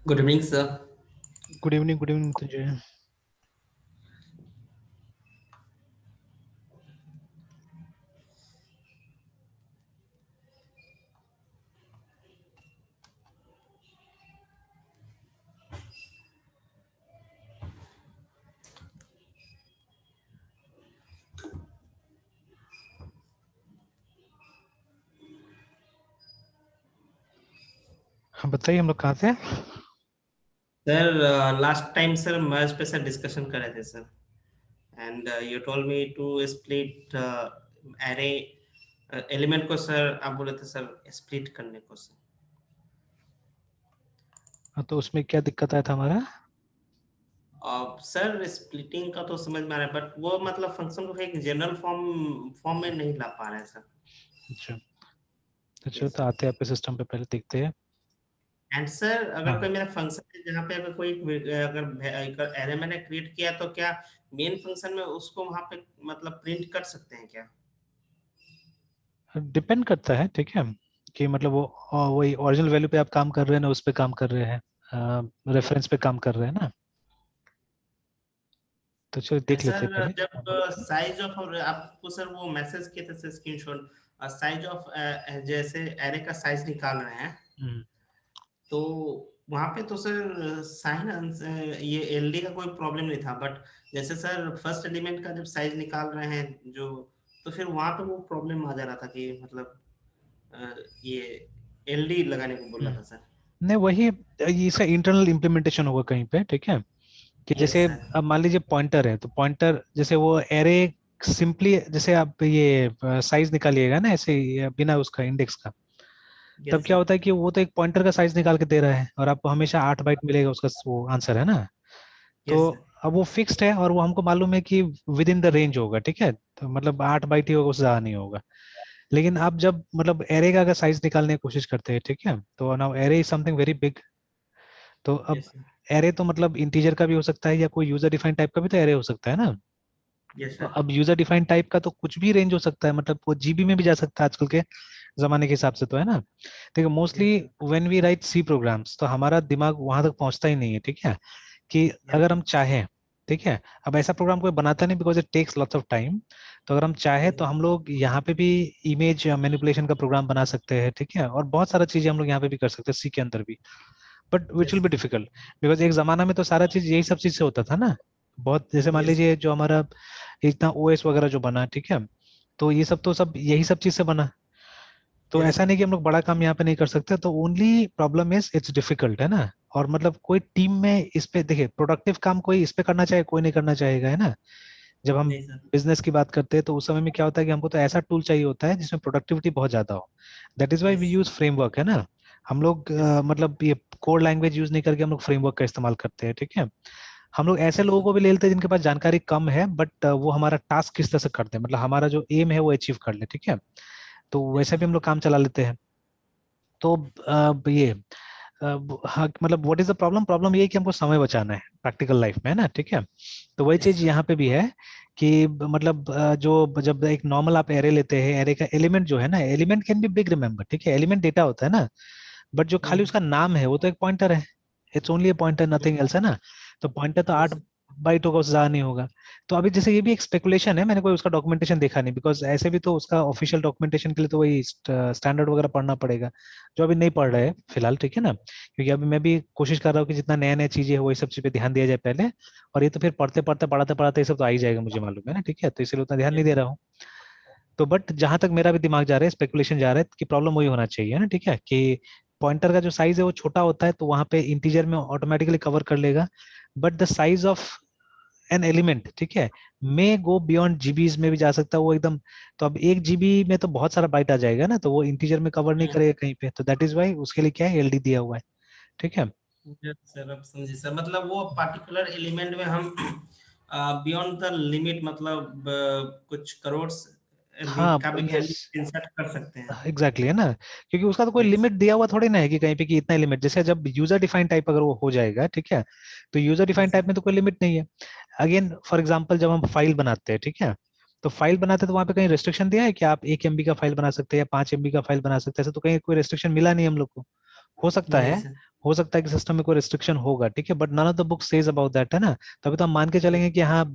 Good evening, sir. Good evening तुझे। हाँ बताइए, हम लोग कहाँ थे? Sir, last time, sir, merge पे सर डिस्कशन कर रहे थे sir, and you told me to split array element को सर, आप बोले थे सर स्प्लिट करने को सर। हाँ, तो उसमें क्या दिक्कत आया था हमारा? सर स्प्लिटिंग का तो समझ में आ रहा है, बट वो मतलब फंक्शन को एक जनरल फॉर्म फॉर्म में नहीं ला पा रहे हैं सर। अच्छा, तो चलो यस तो सर। आते हैं आपके सिस्टम पे, पहले देखते हैं। एंड सर, अगर कोई हाँ, मेरा फंक्शन है जहाँ पे अगर कोई अगर एरे मैंने क्रिएट किया तो क्या मेन फंक्शन में उसको वहाँ पे मतलब प्रिंट कर सकते हैं क्या? डिपेंड करता है, ठीक है, कि मतलब वो वही ओरिजिनल वैल्यू पे आप काम कर रहे हैं ना, उस पे काम कर रहे हैं, रेफरेंस पे काम कर रहे हैं ना। तो चलो एंड देख लेते हैं सर, पहले। जब साइज ऑफ आपको सर वो मैसेज किए थे सर स्क्रीनशॉट, साइज ऑफ जैसे एरे का साइज निकाल रहे हैं, हम्म। तो वहां पे तो सर साइन ये एलडी का कोई प्रॉब्लम नहीं था, बट जैसे सर फर्स्ट एलिमेंट का जब साइज निकाल रहे हैं जो, तो फिर वहां पे वो प्रॉब्लम आ जा रहा था कि मतलब ये एलडी लगाने को बोल रहा था सर। नहीं, वही ये इसका इंटरनल इम्प्लीमेंटेशन होगा कहीं पे, ठीक है। कि यस जैसे सर। अब मान लीजिए पॉइंटर है, तो पॉइंटर जैसे वो एरे सिंपली जैसे आप ये साइज निकालिएगा ना ऐसे ही, बिना उसका इंडेक्स का, तब यस क्या सर। होता है कि वो तो एक पॉइंटर का साइज निकाल के दे रहा है और आपको हमेशा 8 बाइट मिलेगा उसका, वो आंसर है ना। तो यस सर। अब वो फिक्स्ड है और वो हमको मालूम है कि विद इन द रेंज होगा, ठीक है, तो मतलब 8 बाइट ही होगा, उससे ज्यादा नहीं होगा। लेकिन आप जब मतलब एरे का अगर साइज निकालने की कोशिश करते हैं, ठीक है, तो now array is something very big. तो अब यस सर। एरे तो मतलब इंटीजर का भी हो सकता है या कोई यूजर डिफाइंड टाइप का भी तो एरे हो सकता है ना। यस तो सर। अब यूजर डिफाइंड टाइप का तो कुछ भी रेंज हो सकता है, मतलब वो जीबी में भी जा सकता है आजकल के जमाने के हिसाब से, तो है ना। देखिए mostly yes sir. When we write C programs तो हमारा दिमाग वहां तक पहुंचता ही नहीं है, ठीक है, कि यस अगर हम चाहें, ठीक है, अब ऐसा प्रोग्राम कोई बनाता नहीं because it takes lots of time. तो अगर हम चाहें तो सर। हम लोग यहाँ पे भी इमेज मैनिपुलेशन का प्रोग्राम बना सकते हैं, ठीक है, और बहुत सारा चीजें हम लोग यहाँ पे भी कर सकते हैं सी के अंदर भी। But which yes will be sir. Difficult, because एक जमाना में तो सारा चीज यही सब चीज से होता था ना। बहुत जैसे मान यस लीजिए जो हमारा इतना ओएस वगैरह जो बना, ठीक है, तो ये सब तो सब यही सब चीज से बना। तो यस ऐसा सर। नहीं कि हम लोग बड़ा काम यहाँ पे नहीं कर सकते, तो only problem is it's difficult, है ना। और मतलब कोई टीम में इस पे देखिए, प्रोडक्टिव काम कोई इस पे करना चाहे, कोई नहीं करना चाहेगा, है ना। जब हम नहीं सर। बिजनेस की बात करते हैं तो उस समय में क्या होता है कि हमको तो ऐसा टूल चाहिए होता है जिसमें प्रोडक्टिविटी बहुत ज्यादा हो। That is why we yes. Use framework, है ना। हम लोग यस। मतलब ये कोड लैंग्वेज यूज नहीं करके हम लोग फ्रेमवर्क का इस्तेमाल करते हैं, ठीक है। हम लोग ऐसे यस लोगों सर। को भी ले लेते हैं जिनके पास जानकारी कम है, बट वो हमारा टास्क किस तरह से करते हैं, मतलब हमारा जो एम है वो अचीव कर ले, ठीक है। तो यस वैसे सर। भी हम लोग काम चला लेते हैं। तो ये हाँ, मतलब what is the problem, problem ये है कि हमको समय बचाना है प्रैक्टिकल लाइफ में, है ना, ठीक है। तो वही यस चीज सर। यहाँ पे भी है कि मतलब जो जब एक नॉर्मल आप एरे लेते हैं, एरे का एलिमेंट जो है ना, element can be big, remember, ठीक है, एलिमेंट डेटा होता है ना, बट जो खाली हम्म। उसका नाम है वो तो एक पॉइंटर है। It's only A pointer, nothing else, है ना। तो पॉइंटर तो यस आठ सर। बाइट होगा, उससे ज्यादा नहीं होगा। तो अभी जैसे ये भी एक स्पेकुलेशन है, मैंने कोई उसका डॉक्यूमेंटेशन देखा नहीं, बिकॉज ऐसे भी तो उसका ऑफिशियल डॉक्यूमेंटेशन के लिए तो वही स्टैंडर्ड वगैरह पढ़ना पड़ेगा, जो अभी नहीं पढ़ रहे हैं फिलहाल, ठीक है ना, क्योंकि अभी मैं भी कोशिश कर रहा हूँ कि जितना नया नया चीजें है वही सब चीज पे ध्यान दिया जाए पहले। और ये तो फिर पढ़ते पढ़ते पढ़ाते पढ़ाते ये सब तो आ ही जाएगा, मुझे मालूम है ना, ठीक है, तो इसलिए उतना ध्यान नहीं यस दे सर। रहा हूँ। तो बट जहां तक मेरा भी दिमाग जा रहा है, स्पेकुलेशन जा रहा है कि प्रॉब्लम वही होना चाहिए ना, ठीक है, कि पॉइंटर का जो साइज है वो छोटा होता है तो वहां पे इंटीजर में ऑटोमेटिकली कवर कर लेगा। But the size of an element, ठीक है, मे गो बियॉन्ड जीबीज में भी जा सकता है वो एकदम। तो अब 1 जीबी में तो बहुत सारा बाइट आ जाएगा ना, तो वो इंटीजर में कवर नहीं करेगा कहीं पे, तो दैट इज वाई उसके लिए क्या है, एलडी दिया हुआ है, ठीक है। यस सर, अब समझे सर, मतलब वो पर्टिकुलर एलिमेंट में हम बियॉन्ड द लिमिट मतलब कुछ करोड़ भी हाँ, का भी यस, वैल्यू इंसर्ट कर सकते हैं। एग्जैक्टली, है ना, क्योंकि उसका तो कोई यस। लिमिट दिया हुआ थोड़ी ना है कि कहीं पे कि इतना लिमिट, जैसे जब यूजर डिफाइन टाइप अगर वो हो जाएगा, ठीक है, तो यूजर डिफाइन यस टाइप में तो कोई लिमिट नहीं है। अगेन फॉर एग्जांपल जब हम फाइल बनाते हैं, ठीक है, तो फाइल बनाते हैं तो वहां पे कहीं रेस्ट्रिक्शन दिया है कि आप 1 MB का फाइल बना सकते हैं या 5 MB का फाइल बना सकते हैं, ऐसा तो कहीं कोई रेस्ट्रिक्शन मिला नहीं हम लोग को। हो सकता नहीं है, सर। हो सकता है कि सिस्टम में कोई रिस्ट्रिक्शन होगा, ठीक है, but none of the book says about that, है ना। तो अभी तो हम मान के चलेंगे कि हाँ,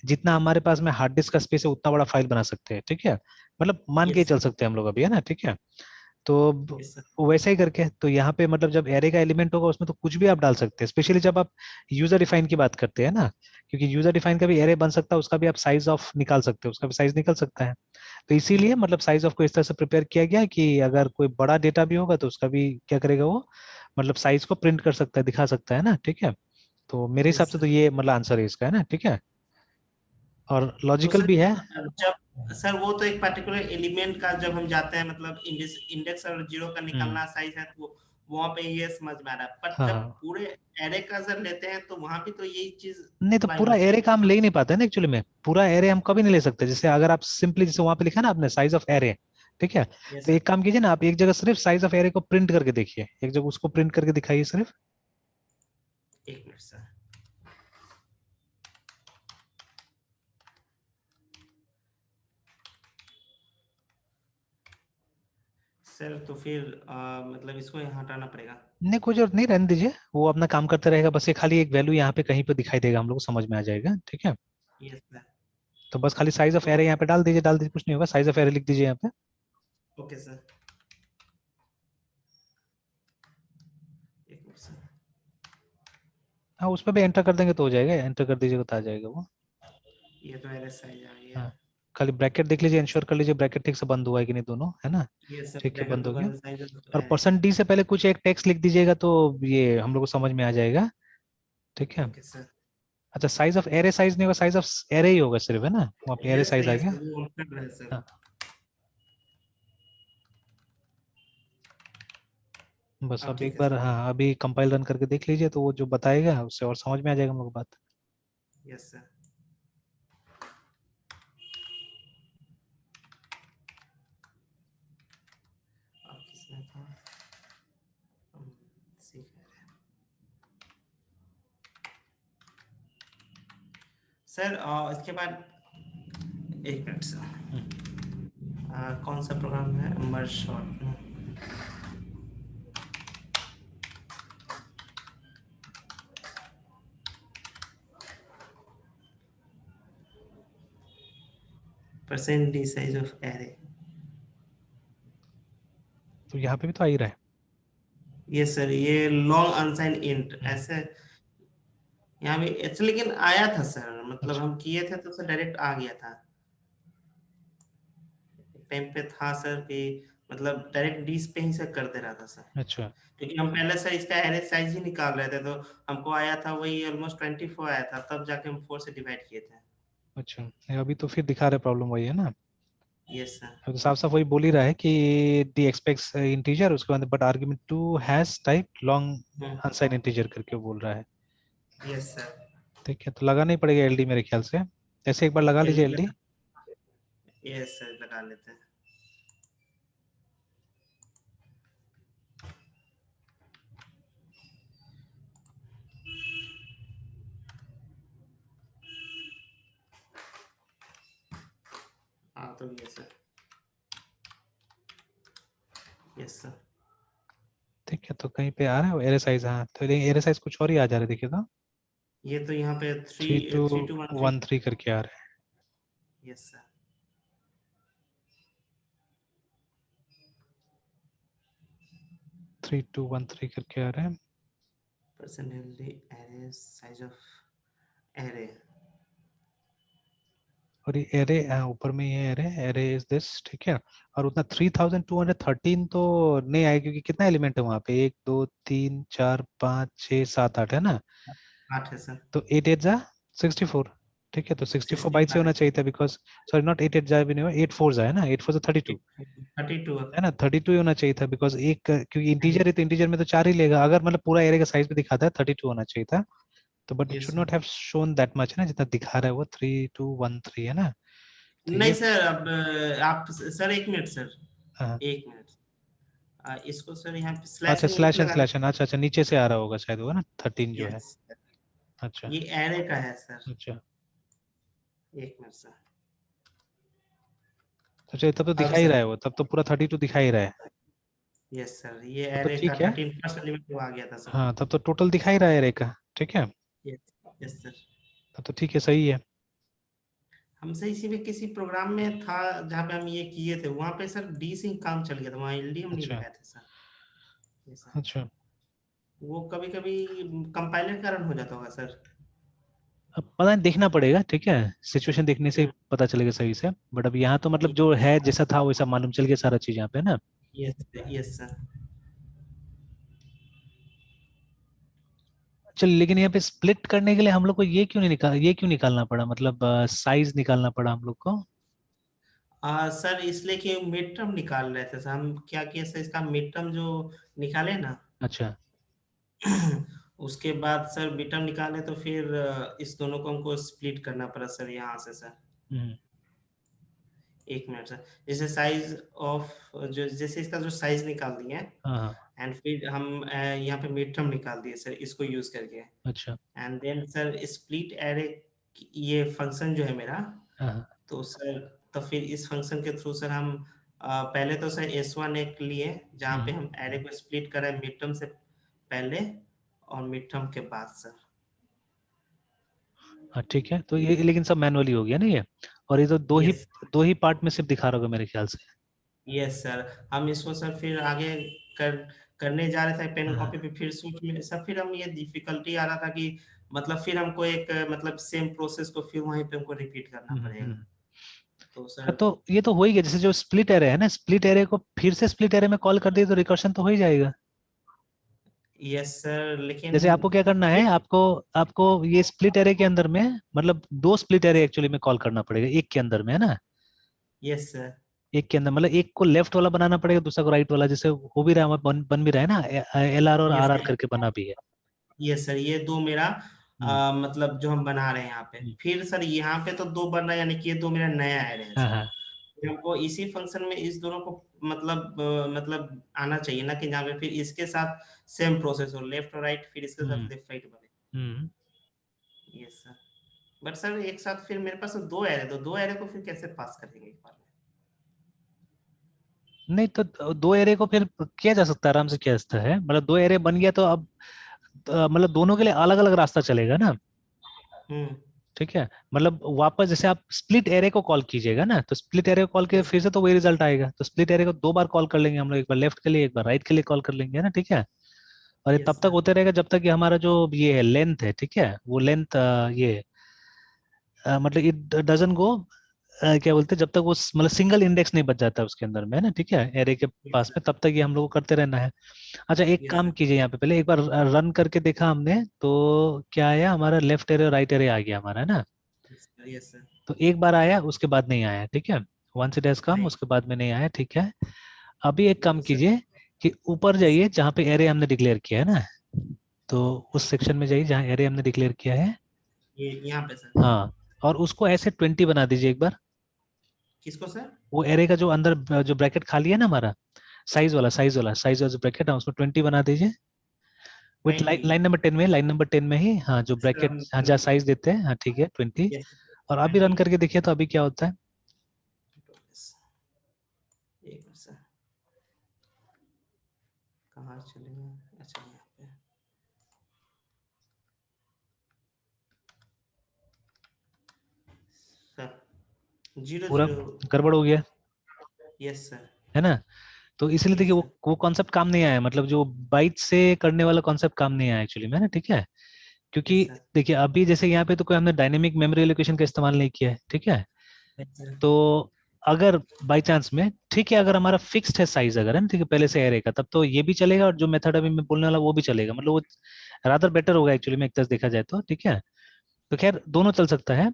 जितना हमारे पास में हार्ड डिस्क का स्पेस है उतना बड़ा फाइल बना सकते हैं, ठीक है, मतलब मान के ही यस चल सर। सकते हैं हम लोग अभी, है ना, ठीक है। तो यस सर। वैसा ही करके, तो यहाँ पे मतलब जब एरे का एलिमेंट होगा उसमें तो कुछ भी आप डाल सकते हैं, स्पेशली जब आप यूजर डिफाइन की बात करते हैं ना, क्योंकि यूजर डिफाइन का भी एरे बन सकता है, उसका भी आप साइज ऑफ निकाल सकते हैं, उसका भी साइज निकल सकता है। तो इसीलिए मतलब साइज ऑफ को इस तरह से प्रिपेयर किया गया है कि अगर कोई बड़ा डेटा भी होगा तो उसका भी क्या करेगा वो, मतलब साइज को प्रिंट कर सकता है, दिखा सकता है ना, ठीक है। तो मेरे हिसाब यस से तो सर। ये मतलब आंसर है इसका, है ना, ठीक है, और तो लॉजिकल सर भी है। जब सर वो तो एक पर्टिकुलर एलिमेंट का जब हम जाते हैं, मतलब इंडेक्स इंडेक्स और जीरो का हम्म। निकालना साइज है, तो वहां पे ये समझ में आ रहा है, पर हाँ जब हाँ। पूरे एरे का सर लेते हैं तो वहां पे तो यही चीज नहीं, तो अप्लाई पूरा होना एरे चाहिए। का हम ले ही नहीं पाते ना एक्चुअली में, पूरा एरे हम कभी नहीं ले सकते, जैसे अगर आप सिंपली जैसे वहां पे लिखा ना आपने साइज ऑफ एरे, ठीक है, यस तो सर। एक काम कीजिए ना, आप एक जगह सिर्फ साइज ऑफ एरे को प्रिंट करके देखिए, एक जगह उसको प्रिंट करके दिखाइए सिर्फ। एक मिनट सर। सर तो फिर मतलब इसको यहाँ हटाना पड़ेगा। नहीं, कोई जरूरत नहीं, रहने दीजिए, वो अपना काम करते रहेगा, बस ये खाली एक वैल्यू यहाँ पे कहीं पे दिखाई देगा, हम लोग को समझ में आ जाएगा, ठीक है। Yes sir. तो बस खाली साइज ऑफ तो एरे यहाँ पे डाल दीजिए, कुछ नहीं होगा, साइज ऑफ एरे लिख दीजिए यहाँ पे। Okay sir. एक मिनट सर। हाँ, उस पर भी एंटर कर देंगे तो हो जाएगा, एंटर कर दीजिएगा तो आ जाएगा वो। ये तो एरे साइज आ गया। हाँ, खाली ब्रैकेट देख लीजिए, इंश्योर कर लीजिए ब्रैकेट ठीक से बंद हुआ है कि नहीं, दोनों, है ना। ये सर ठीक है, ब्रैकेट बंद तो हो गया। कर साइज और एरे। परसेंट डी से पहले कुछ एक टेक्स्ट लिख दीजिएगा तो ये हम लोग को समझ में आ जाएगा, ठीक है। Okay sir. अच्छा, साइज ऑफ एरे साइज नहीं होगा, साइज ऑफ एरे ही होगा सिर्फ, है ना, वहाँ पे एरे यस सर, साइज आ यस गया। सर, वो हम कर रहे हैं सर। हाँ, बस हाँ अब एक ठीक है बार, सर। हाँ, अभी कंपाइल रन करके देख लीजिए, तो वो जो बताएगा उससे और समझ में आ जाएगा हम लोग को बात। Yes sir. और किसमें था? हम सीख रहे हैं सर। इसके बाद एक मिनट सर। हम्म। कौन सा प्रोग्राम है, merge sort? Percent d size of array. तो यहाँ पे भी तो आ ही रहा है। यस सर, ये लॉन्ग अनसाइन इंट हम्म। ऐसे यहाँ भी ऐसे, लेकिन आया था सर, मतलब अच्छा हम किए थे तो सर डायरेक्ट आ गया था। एक टाइम पे था सर कि मतलब डायरेक्ट डीस पे ही सर कर दे रहा था सर, अच्छा क्योंकि हम पहले से इसका एरे साइज ही निकाल रहे थे, तो हमको आया था वही ऑलमोस्ट 24 आया था, तब जाके हम 4 से डिवाइड किए थे। अच्छा, ये अभी तो फिर दिखा रहे प्रॉब्लम वही है ना। Yes sir. अब तो साफ साफ वही बोल ही रहा है कि डी एक्सपेक्ट्स इंटीजर, उसके बाद but argument two has type long unsigned integer करके वो बोल रहा है। Yes sir. ठीक है, तो लगाना ही पड़ेगा एलडी मेरे ख्याल से, ऐसे एक बार लगा लीजिए एलडी एलडी। लगा। यस सर, लगा लेते हैं। हाँ तो यस सर। Yes sir. ठीक है, तो कहीं पे आ रहा है एरे साइज, हाँ, तो एरे साइज कुछ और ही आ जा रहा है, देखिए तो ये तो यहाँ पे थ्री 3213। 3213 करके आ रहा है। Yes sir. 3213 करके आ रहा है। Percent LD array size of array. और ये एरे ऊपर में ये एरे, एरे इज दिस, ठीक है। और उतना 3213 तो नहीं आएगा, क्योंकि कितना एलिमेंट है वहां पे, 1 2 3 4 5 6 7 8, है ना। 8 है सर। तो 8 8 जा 64, ठीक है, तो 64 बाइट से 64 होना चाहिए था, बिकॉज सॉरी नॉट 8 8 जा भी नहीं हुआ, 8 4 जा, है ना, 8 4 32, 32। है ना, 32 ही होना चाहिए था, बिकॉज एक क्योंकि इंटीजर है तो इंटीजर में तो 4 ही लेगा, अगर मतलब पूरा एरे का साइज भी दिखाता है 32 होना चाहिए था। तो but it yes should sir. Not have shown that much, है ना, जितना दिखा रहा है वो 3213, है ना। तो नहीं ये सर, अब आप सर एक मिनट सर। हाँ, एक मिनट। इसको सर यहाँ पे अच्छा, slash N int slash N लगा स्लैश एन, अच्छा अच्छा, नीचे से आ रहा होगा शायद वो ना, 13 दे। जो है। यस। अच्छा ये एरे का है सर। अच्छा। एक मिनट सर। तो चलिए, तब तो अब दिखा ही सर। रहा है वो, तब तो पूरा 32 दिखा ही रहा है। यस सर, ये तब तो एरे का ठीक है। 13 फर्स्ट एलिमेंट वो आ गया था सर। हाँ, तब तो टोटल दिखा ही रहा है एरे का, ठीक है। यस। Yes sir. तब तो ठीक है, सही है। हमसे इसी में किसी प्रोग्राम में था जहाँ पे हम ये किए थे, वहाँ पे सर डी सिंक काम चल गया था, वहाँ एलडी हम नहीं अच्छा लगाए थे सर। ये सर, अच्छा। वो कभी कभी कंपाइलर के कारण हो जाता होगा सर। अब पता नहीं, देखना पड़ेगा, ठीक है। सिचुएशन देखने से ही पता चलेगा सही से। बट अब यहाँ तो मतलब जो है जैसा था वैसा मालूम चल गया सारा चीज यहाँ पे ना। यस। Yes sir. चल, लेकिन यहाँ पे स्प्लिट करने के लिए हम लोग को ये क्यों निकालना पड़ा, मतलब साइज निकालना पड़ा हम लोग को। सर इसलिए कि मिड टर्म निकाल रहे थे सर, हम क्या किए सर, इसका मिड टर्म जो निकाले ना, अच्छा। उसके बाद सर मिड टर्म निकाले तो फिर इस दोनों को हमको स्प्लिट करना पड़ा सर यहाँ से सर। हम्म। एक मिनट सर, जैसे साइज ऑफ, जो जैसे इसका जो साइज निकाल दिए, हाँ हाँ। एंड फिर हम यहाँ पे मिड टर्म निकाल दिए सर इसको यूज करके। अच्छा। And then sir split array, ये फंक्शन जो है मेरा, हाँ हाँ। तो सर, तो फिर इस फंक्शन के थ्रू सर हम पहले तो सर S1 एक लिए जहाँ पे हम्म। हम एरे को स्प्लिट करें मिड टर्म से पहले और मिड टर्म के बाद सर। हाँ ठीक है, तो ये लेकिन सब मैनुअली हो गया ना ये। और ये तो यस। दो ही पार्ट में सिर्फ दिखा रहा होगा मेरे ख्याल से। यस सर, हम इसको सर फिर आगे कर करने जा रहे थे पेन हाँ। कॉपी पे, फिर सोच में सर फिर हम ये डिफिकल्टी आ रहा था कि मतलब फिर हमको एक मतलब सेम प्रोसेस को फिर वहीं पे हमको रिपीट करना पड़ेगा। हम्म। तो हाँ, सर, तो ये तो हो ही गया। जैसे जो स्प्लिट एरे है ना, स्प्लिट एरे को फिर से स्प्लिट एरे में कॉल कर दिए तो रिकर्शन तो हो ही जाएगा। यस सर लेकिन जैसे आपको क्या करना है, आपको आपको ये स्प्लिट एरे के अंदर में मतलब दो स्प्लिट एरे एक्चुअली में कॉल करना पड़ेगा एक के अंदर में, है ना। Yes sir. एक के अंदर मतलब एक को लेफ्ट वाला बनाना पड़ेगा, दूसरा को राइट वाला, जैसे हो भी रहा है, बन भी रहा है ना, LR और यस RR सर। करके बना भी है। यस सर, ये दो मेरा हम्म। मतलब जो हम बना रहे हैं यहाँ पे, हम्म। फिर सर यहाँ पे तो दो बन रहा है, यानी कि ये दो मेरा नया एरे है हाँ सर। हाँ। फिर हमको इसी फंक्शन में इस दोनों को मतलब आना चाहिए ना, कि जहाँ पे फिर इसके साथ सेम प्रोसेस हो, लेफ्ट और राइट, फिर इसके साथ हम्म। लेफ्ट राइट बने। Hmm. Yes sir. But sir एक साथ फिर मेरे पास तो दो एरे, तो दो एरे को फिर कैसे पास करेंगे एक बार नहीं तो दो एरे को फिर किया जा सकता है, आराम से किया जा सकता है। मतलब दो एरे बन गया तो अब मतलब दोनों के लिए अलग अलग रास्ता चलेगा ना। में? ठीक है, मतलब वापस जैसे आप स्प्लिट एरे को कॉल कीजिएगा ना, तो स्प्लिट एरे को कॉल किए यस। फिर से तो वही रिजल्ट आएगा। तो स्प्लिट एरे को दो बार कॉल कर लेंगे हम लोग, एक बार लेफ्ट के लिए एक बार राइट के लिए कॉल कर लेंगे, है ना, ठीक है। और ये यस तब तक सर। होते रहेगा जब तक कि हमारा जो ये है लेंथ है, ठीक है, वो लेंथ ये मतलब इट डजन गो, क्या बोलते हैं, जब तक वो मतलब सिंगल इंडेक्स नहीं बच जाता उसके अंदर में, है ना, ठीक है, एरे के यस पास सर। में, तब तक ये हम लोग को करते रहना है। अच्छा, एक यस काम सर। कीजिए, यहाँ पे पहले एक बार रन करके देखा हमने तो क्या आया, हमारा लेफ्ट एरे और राइट एरे आ गया हमारा, है ना। Yes sir. तो एक बार आया, उसके बाद नहीं आया, ठीक है। वंस इट हैज कम, नहीं। उसके बाद में नहीं आया, ठीक है। अभी एक काम तो सर। कीजिए कि ऊपर यस जाइए सर। जहाँ पे एरे हमने डिक्लेयर किया है ना, तो उस सेक्शन में जाइए जहाँ एरे हमने डिक्लेयर किया है। ये यहाँ पे सर। हाँ, और उसको ऐसे 20 बना दीजिए एक बार। किसको सर? वो एरे का जो अंदर जो ब्रैकेट खाली है ना हमारा, साइज वाला जो ब्रैकेट है उसमें 20 बना दीजिए। विथ 20। लाइन नंबर 10 में, लाइन नंबर 10 में ही, हाँ, जो सर ब्रैकेट, हम हाँ, जहाँ साइज देते हैं, हाँ ठीक है, 20। यस और अभी रन 20। करके देखिए तो अभी क्या होता है। एक मिनट सर, कहाँ चले गए? अच्छा यहाँ पे सर, जीरो पूरा जीरो। गड़बड़ हो गया, यस सर। है ना। तो इसलिए देखिए यस वो सर। वो कॉन्सेप्ट काम नहीं आया, मतलब जो बाइट से करने वाला कॉन्सेप्ट काम नहीं आया एक्चुअली में ना, ठीक है। क्योंकि यस सर। देखिए अभी जैसे यहाँ पे तो कोई हमने डायनेमिक मेमोरी एलोकेशन का इस्तेमाल नहीं किया है, ठीक है। Yes sir. तो अगर बाई चांस में, ठीक है, अगर हमारा फिक्स्ड है साइज, अगर है ना, ठीक है, पहले से एरे का, तब तो ये भी चलेगा और जो मेथड अभी मैं बोलने वाला वो भी चलेगा, मतलब वो रादर बेटर होगा एक्चुअली में एक तरह से देखा जाए तो, ठीक है। तो खैर दोनों चल सकता है।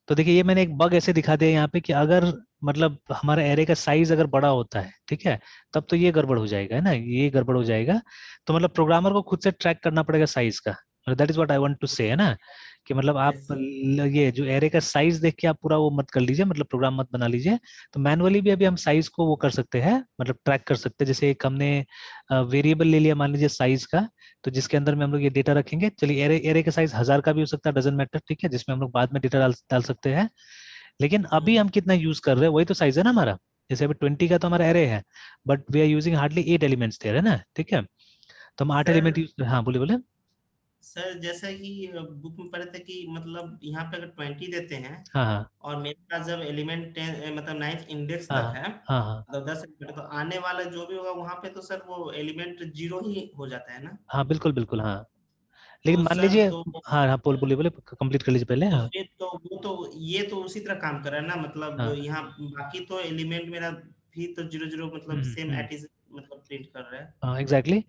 तो देखिए ये मैंने एक बग ऐसे दिखा दिया यहाँ पे कि अगर मतलब हमारा एरे का साइज अगर बड़ा होता है, ठीक है, तब तो ये गड़बड़ हो जाएगा, है ना, ये गड़बड़ हो जाएगा। तो मतलब प्रोग्रामर को खुद से ट्रैक करना पड़ेगा साइज का, मतलब that is what I want to say, है ना, कि मतलब आप यस सर। ये जो एरे का साइज देख के आप पूरा वो मत कर लीजिए, मतलब प्रोग्राम मत बना लीजिए। तो मैनुअली भी अभी हम साइज को वो कर सकते हैं, मतलब ट्रैक कर सकते हैं। जैसे एक हमने वेरिएबल ले लिया मान लीजिए साइज का, तो जिसके अंदर में हम लोग ये डेटा रखेंगे। चलिए, एरे एरे का साइज 1000 का भी हो सकता है, डजंट मैटर, ठीक है, जिसमें हम लोग बाद में डेटा डाल डाल सकते हैं। लेकिन अभी हम कितना यूज कर रहे हैं वही तो साइज है ना हमारा। जैसे अभी 20 का तो हमारा एरे है, but we are using hardly 8 elements there, है ना, ठीक है। तो हम 8 एलिमेंट सर यूज, हाँ बोलिए बोले। सर जैसा कि बुक में पढ़े थे कि मतलब यहाँ पे अगर 20 देते हैं हाँ हाँ और मेरे पास जब एलिमेंट 10 मतलब 9th इंडेक्स हाँ तक हाँ है, हाँ हाँ तो 10 एलिमेंट, तो आने वाला जो भी होगा वहां पे तो सर वो एलिमेंट जीरो ही हो जाता है ना। हाँ, बिल्कुल बिल्कुल हाँ। लेकिन तो मान सर लीजिए, तो हाँ हाँ, बोलिए बोले, कंप्लीट कर लीजिए पहले, तो हाँ। फिर तो वो तो ये तो उसी तरह काम कर रहा है ना, मतलब हाँ यहाँ बाकी तो एलिमेंट मेरा भी तो जीरो जीरो मतलब सेम हम्म। एट इज मतलब प्रिंट कर रहा है। हाँ एग्जैक्टली।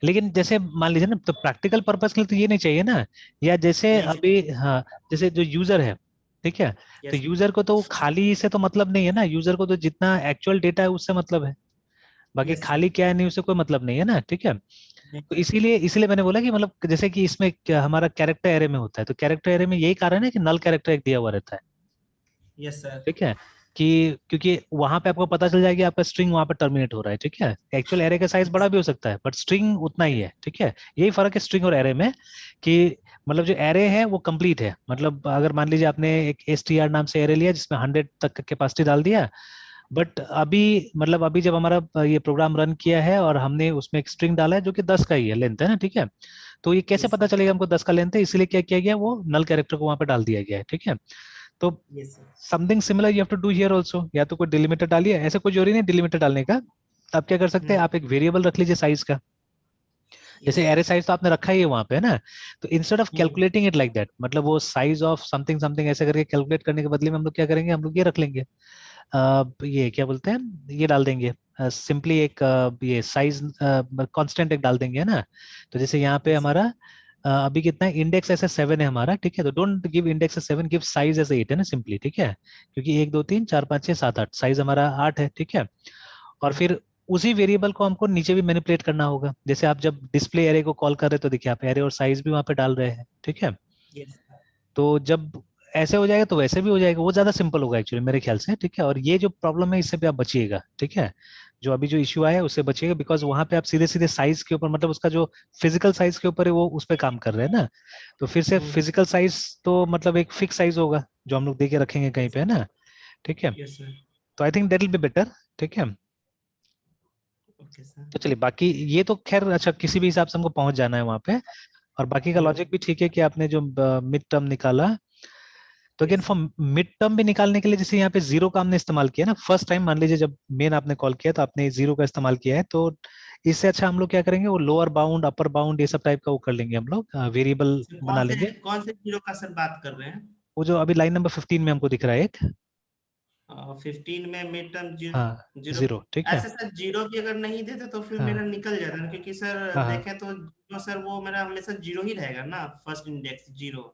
लेकिन जैसे मान लीजिए ना, तो प्रैक्टिकल पर्पस के लिए तो ये नहीं चाहिए ना, या जैसे नहीं अभी, चाहिए। हाँ, जैसे जो यूजर है, ठीक है, तो यस। यूजर को तो खाली से तो मतलब नहीं है ना, यूजर को तो जितना एक्चुअल डेटा है उससे मतलब है, बाकी यस सर। खाली क्या है नहीं उससे कोई मतलब नहीं है ना, ठीक है। तो इसीलिए इसीलिए मैंने बोला कि मतलब जैसे कि इसमें क्या हमारा कैरेक्टर एरे में होता है, तो कैरेक्टर एरे में यही कारण है कि नल कैरेक्टर एक दिया हुआ रहता है, यस सर। ठीक है, कि क्योंकि वहां पे आपको पता चल जाएगा कि आपका स्ट्रिंग वहां पे टर्मिनेट हो रहा है, ठीक है। एक्चुअल एरे का साइज बड़ा भी हो सकता है, बट स्ट्रिंग उतना ही है, ठीक है। यही फर्क है स्ट्रिंग और एरे में, कि मतलब जो एरे है वो कंप्लीट है, मतलब अगर मान लीजिए आपने एक str नाम से एरे लिया जिसमें 100 तक का कैपेसिटी डाल दिया, बट अभी मतलब अभी जब हमारा ये प्रोग्राम रन किया है और हमने उसमें एक स्ट्रिंग डाला है जो कि 10 का ही है, लेंथ है ना, ठीक है। तो ये कैसे यस पता सर। चलेगा हमको 10 का लेंथ है, इसलिए क्या किया गया, वो नल कैरेक्टर को वहां पे डाल दिया गया है, ठीक है। तो yes sir. Something similar you have to do here also, या तो कोई डिलिमीटर डालिए, ऐसे कोई जरूरी नहीं डिलिमीटर डालने का। तो आप क्या कर सकते हैं, हम्म। आप एक वेरिएबल रख लीजिए साइज का, यस जैसे सर। एरे साइज तो आपने रखा ही है वहां पे, है ना। तो instead of hmm. Calculating it like that, मतलब वो साइज ऑफ समथिंग समथिंग ऐसे करके कैलकुलेट करने के बदले में हम लोग क्या करेंगे, हम लोग ये रख लेंगे, ये क्या बोलते हैं, ये डाल देंगे सिंपली एक ये साइज कांस्टेंट एक डाल देंगे, है ना। तो जैसे यहाँ पे यस सर। हमारा अभी कितना है, इंडेक्स ऐसे 7 है हमारा, ठीक है, तो don't give index 7, give size ऐसे 8, है ना, सिंपली, ठीक है, क्योंकि 1 2 3 4 5 6 7 8 साइज हमारा 8 है, ठीक है। और हम्म। फिर उसी वेरिएबल को हमको नीचे भी मैनिपुलेट करना होगा, जैसे आप जब डिस्प्ले एरे को कॉल कर रहे हो तो देखिए आप एरे और साइज भी वहां पे डाल रहे हैं, ठीक है। Yes sir. तो जब ऐसे हो जाएगा तो वैसे भी हो जाएगा, वो ज्यादा सिंपल होगा एक्चुअली मेरे ख्याल से, ठीक है। और ये जो प्रॉब्लम है इससे भी आप बचिएगा, ठीक है, जो अभी जो इश्यू आया है उससे बचिएगा, बिकॉज वहां पे आप सीधे सीधे साइज के ऊपर, मतलब उसका जो फिजिकल साइज के ऊपर है वो उस पर काम कर रहे हैं ना, तो फिर से हम्म। फिजिकल साइज तो मतलब एक फिक्स साइज होगा जो हम लोग दे के रखेंगे कहीं यस पे, है ना, ठीक है। Yes sir. तो I think that will be better, ठीक है। Okay sir. तो चलिए बाकी ये तो खैर अच्छा, किसी भी हिसाब से हमको पहुंच जाना है वहां पे, और बाकी का हम्म। लॉजिक भी ठीक है कि आपने जो मिड टर्म निकाला, तो again yes for sir. Mid term भी निकालने के लिए जैसे यहाँ पे जीरो का हमने इस्तेमाल किया ना फर्स्ट टाइम, मान लीजिए जब मेन आपने कॉल किया तो आपने जीरो का इस्तेमाल किया है, तो इससे अच्छा हम लोग क्या करेंगे, वो लोअर बाउंड अपर बाउंड ये सब टाइप का वो कर लेंगे, हम लोग वेरिएबल सर बना लेंगे। कौन से जीरो का सर बात कर रहे हैं? वो जो अभी लाइन नंबर 15 में हमको दिख रहा है एक, 15 में मिड टर्म हाँ जीरो। जीरो, ठीक है, ऐसे सर जीरो भी अगर नहीं देते तो फिर मेरा हाँ निकल जाता है, क्योंकि सर हाँ हाँ देखें तो जीरो सर वो मेरा हमेशा जीरो ही रहेगा ना, फर्स्ट इंडेक्स जीरो।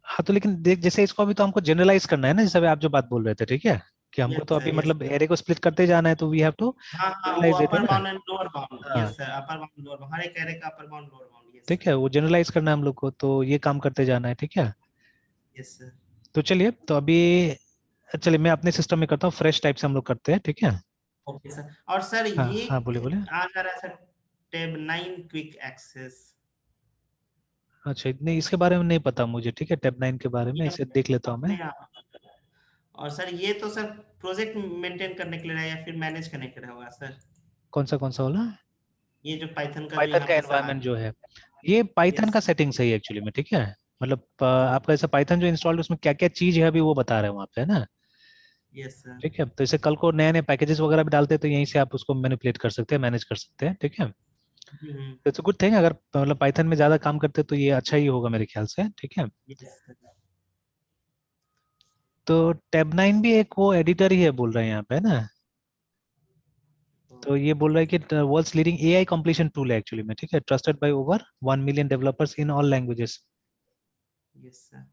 हाँ। तो लेकिन देख जैसे इसको अभी तो हमको जनरलाइज करना है ना, जैसे अभी आप जो बात बोल रहे थे, ठीक है, कि हमको तो यस अभी सर। यस मतलब सर। एरे को स्प्लिट करते जाना है, तो वी हैव टू हाँ हाँ, वो जनरलाइज इट, है अपर ना। बाउंड एंड लोअर बाउंड, हाँ yes sir, upper bound lower bound, हर एक एरे का upper bound lower bound, yes ठीक सर। है, वो जनरलाइज करना है हम लोग को, तो ये काम करते जाना है, ठीक है। Yes sir. तो चलिए, तो अभी चलिए मैं अपने सिस्टम में करता हूँ, फ्रेश टाइप से हम लोग करते हैं, ठीक है। Okay sir. और सर हाँ ये हाँ, बोलिए बोलिए। आ जा रहा है सर, टैब 9 क्विक एक्सेस। अच्छा, इतने इसके बारे में नहीं पता मुझे, ठीक है, टैब 9 के बारे में, ये इसे देख लेता हूँ मैं। अपने आप। और सर ये तो सर प्रोजेक्ट मेंटेन करने के लिए है या फिर मैनेज करने के लिए होगा सर? कौन सा वाला, ये जो पाइथन का जो पाइथन यहाँ का पे सर आ एनवायरनमेंट जो है, ये पाइथन यस। का सेटिंग सही है एक्चुअली में, ठीक है। मतलब आपका ऐसा पाइथन जो इंस्टॉल्ड उसमें क्या क्या चीज है अभी वो बता रहे हैं वहाँ पे, है ना, यस सर। ठीक है। तो इसे कल को नए नए पैकेजेस वगैरह भी डालते हैं तो यहीं से आप उसको मैनिपुलेट कर सकते हैं, मैनेज कर सकते हैं, ठीक है। हम्म। इट्स गुड थिंग, अगर मतलब पाइथन में ज्यादा काम करते हैं तो ये अच्छा ही होगा मेरे ख्याल से, ठीक है। Yes sir. तो टैब 9 भी एक वो एडिटर ही है बोल रहे हैं यहाँ पे, है ना। तो ये बोल रहा है कि world's leading AI completion tool है एक्चुअली में, ठीक है, trusted by over 1 million developers in all languages. Yes sir.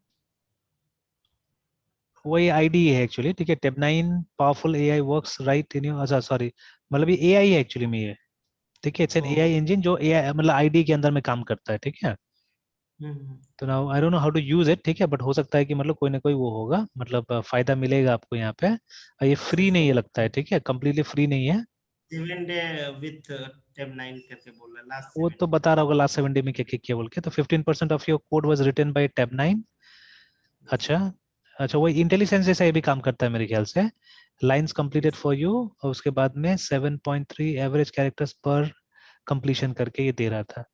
वही आईडी है एक्चुअली, ठीक है, tab 9 powerful AI works right in your, अच्छा सॉरी, मतलब ये एआई है एक्चुअली में ये, ठीक है, it's an O. AI engine जो एआई मतलब आईडी के अंदर में काम करता है, ठीक है। हम्म। तो now I don't know how to use it, ठीक है, बट हो सकता है कि मतलब कोई ना कोई वो होगा, मतलब फायदा मिलेगा आपको यहाँ पे, और ये फ्री यस नहीं सर। है लगता है, ठीक है, कम्प्लीटली फ्री नहीं है। 7 डे विथ टैब 9 करके बोल रहा है, लास्ट वो 7 तो डे। बता रहा होगा लास्ट 7 डे में क्या क्या किया बोल के, तो 15% of your code was written by tab 9। Yes अच्छा, सर। अच्छा, वही इंटेलिजेंस जैसा ये भी काम करता है मेरे ख्याल से। Lines completed yes for you, और उसके बाद में 7.3 एवरेज कैरेक्टर्स पर कंप्लीशन करके ये दे रहा था।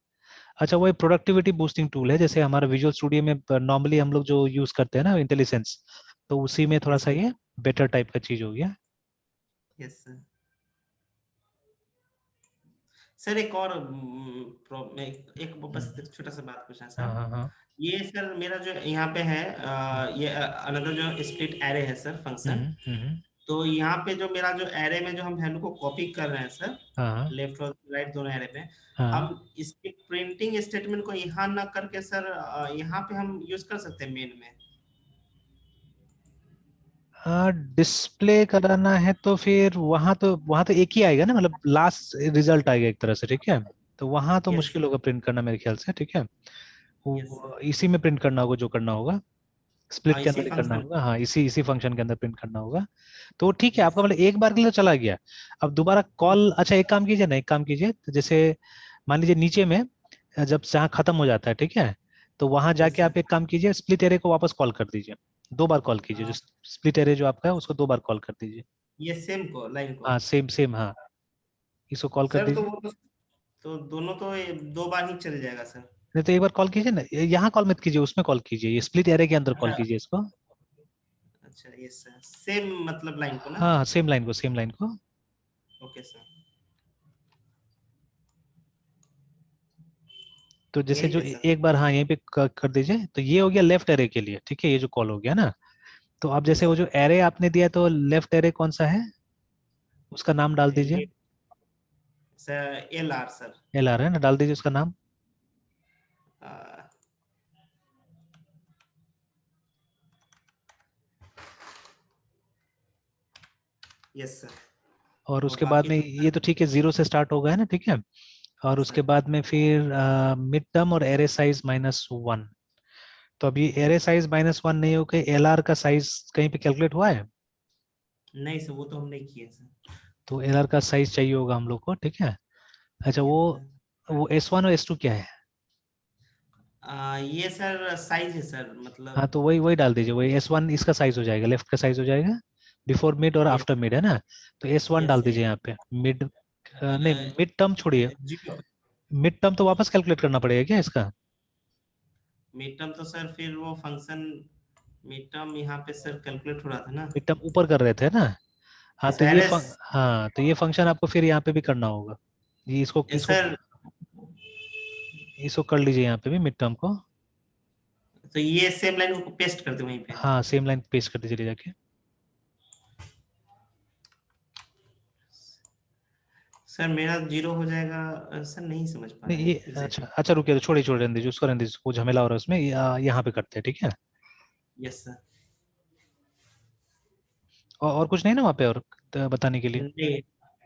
अच्छा, वो एक प्रोडक्टिविटी बूस्टिंग टूल है, जैसे हमारा विजुअल स्टूडियो में नॉर्मली हम लोग जो यूज करते हैं ना इंटेलिजेंस, तो उसी में थोड़ा यस सा ये बेटर टाइप का चीज हो गया। Yes sir. सर एक और एक बस हम्म, एक छोटा सा बात पूछना है हाँ सर। हाँ हाँ। ये सर मेरा जो यहाँ पे है ये अनदर जो स्प्लिट एरे है सर फंक्शन। हम्म। तो यहाँ पे जो मेरा जो एरे में जो हम वैल्यू को कॉपी कर रहे हैं सर, हाँ लेफ्ट और राइट दोनों एरे पे, हाँ हम इसके प्रिंटिंग स्टेटमेंट को यहाँ ना करके सर यहाँ पे हम यूज कर सकते हैं मेन में। हाँ, डिस्प्ले कराना है तो फिर वहां तो एक ही आएगा ना, मतलब लास्ट रिजल्ट आएगा एक तरह से, ठीक है। तो वहां तो यस मुश्किल होगा प्रिंट करना मेरे ख्याल से, ठीक है। Yes sir. इसी में प्रिंट करना होगा जो करना होगा, स्प्लिट हाँ के इसी अंदर ही करना फंक्शन। होगा, हाँ इसी इसी फंक्शन के अंदर प्रिंट करना होगा। तो ठीक है, यस आपका मतलब एक बार के लिए तो चला गया। अब दोबारा कॉल, अच्छा एक काम कीजिए ना, एक काम कीजिए, तो जैसे मान लीजिए नीचे में जब जहाँ खत्म हो जाता है, ठीक है, तो वहां यस जाके सर। आप एक काम कीजिए, स्प्लिट एरे को वापस कॉल कर दीजिए। दो बार कॉल कीजिए, जो स्प्लिट एरे जो आपका है उसको दो बार कॉल कर दीजिए। ये सेम को लाइन को। हाँ सेम सेम, हाँ इसको कॉल कर सर तो दीजिए। वो तो दोनों तो दो बार ही चल जाएगा सर। नहीं तो एक बार कॉल कीजिए ना, यहाँ कॉल मत कीजिए, उसमें कॉल कीजिए, ये स्प्लिट एरे के अंदर कॉल हाँ, कीजिए इसको। अच्छा यस सर, सेम मतलब लाइन को ना। हाँ सेम लाइन को, सेम लाइन को। Okay sir. तो जैसे यहीं जो पे सर। एक बार हाँ यहीं पे कर दीजिए, तो ये हो गया लेफ्ट एरे के लिए, ठीक है, ये जो कॉल हो गया ना। तो अब जैसे यस वो सर। जो एरे आपने दिया, तो लेफ्ट एरे कौन सा है, उसका नाम डाल दीजिए। ले sir L R sir. L R है ना, डाल दीजिए उसका नाम। Yes sir. और और उसके बाद बाकी में तो ये तो ठीक है, जीरो से स्टार्ट हो गया है ना, ठीक है। और उसके सर। बाद में फिर मिड टर्म और एरे साइज -1। तो अभी एरे यस सर। साइज -1 नहीं होके एल आर का साइज कहीं पे कैलकुलेट हुआ है? नहीं सर वो तो हम नहीं किए सर। तो एल आर का साइज चाहिए होगा हम लोग को, ठीक है। अच्छा, यस सर। वो S1 और S2 क्या है? ये सर साइज है सर हाँ मतलब। तो वही वही डाल दीजिए, वही S1 इसका साइज हो जाएगा, लेफ्ट का साइज हो जाएगा, बिफोर मिड और यस आफ्टर मिड है ना। तो S1 यस डाल दीजिए यहाँ पे, मिड नहीं, मिड टर्म छोड़िए, जीरो। मिड टर्म तो वापस कैलकुलेट करना पड़ेगा क्या इसका? मिड टर्म तो सर फिर वो फंक्शन मिड टर्म यहाँ पे सर कैलकुलेट हो रहा था ना। मिड टर्म ऊपर कर रहे थे ना। हाँ यस तो ये एरएस। हाँ तो ये फंक्शन आपको फिर यहाँ पे भी करना होगा। ये इसको यस इसको सर। इसको कर लीजिए यहाँ पे भी मिड टर्म को। तो ये सेम लाइन को पेस्ट कर दे वहीं पे। हाँ सेम लाइन पेस्ट कर दीजिए ले जाके। सर मेरा जीरो हो जाएगा। सर नहीं समझ पा नहीं रहे ये, हैं अच्छा एग्जैक्टली। अच्छा रुकिए, तो छोड़िए छोड़िए, रहने दीजिए उसको, रहने दीजिए, वो झमेला हो रहा है उसमें, यहाँ पे करते हैं, ठीक है। Yes sir. और कुछ नहीं ना वहाँ पे और बताने के लिए? नहीं।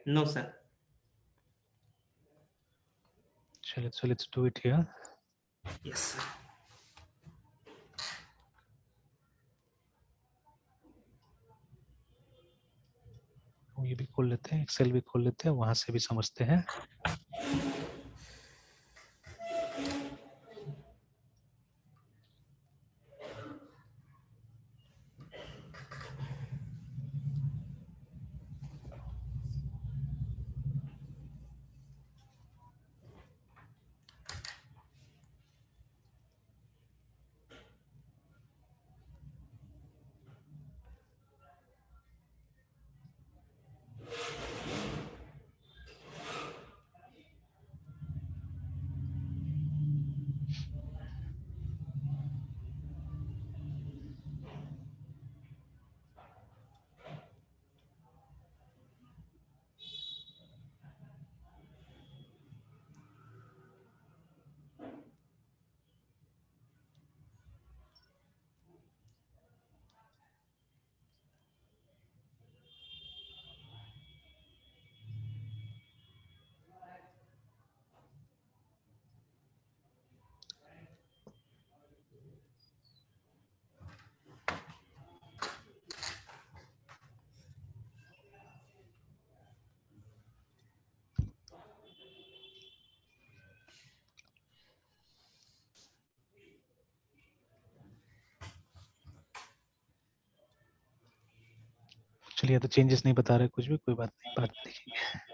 No sir. चलिए, so let's do it here। Yes sir. ये भी खोल लेते हैं, एक्सेल भी खोल लेते हैं, वहां से भी समझते हैं। चलिए, तो चेंजेस नहीं बता रहे कुछ भी, कोई बात नहीं, बात देखेंगे।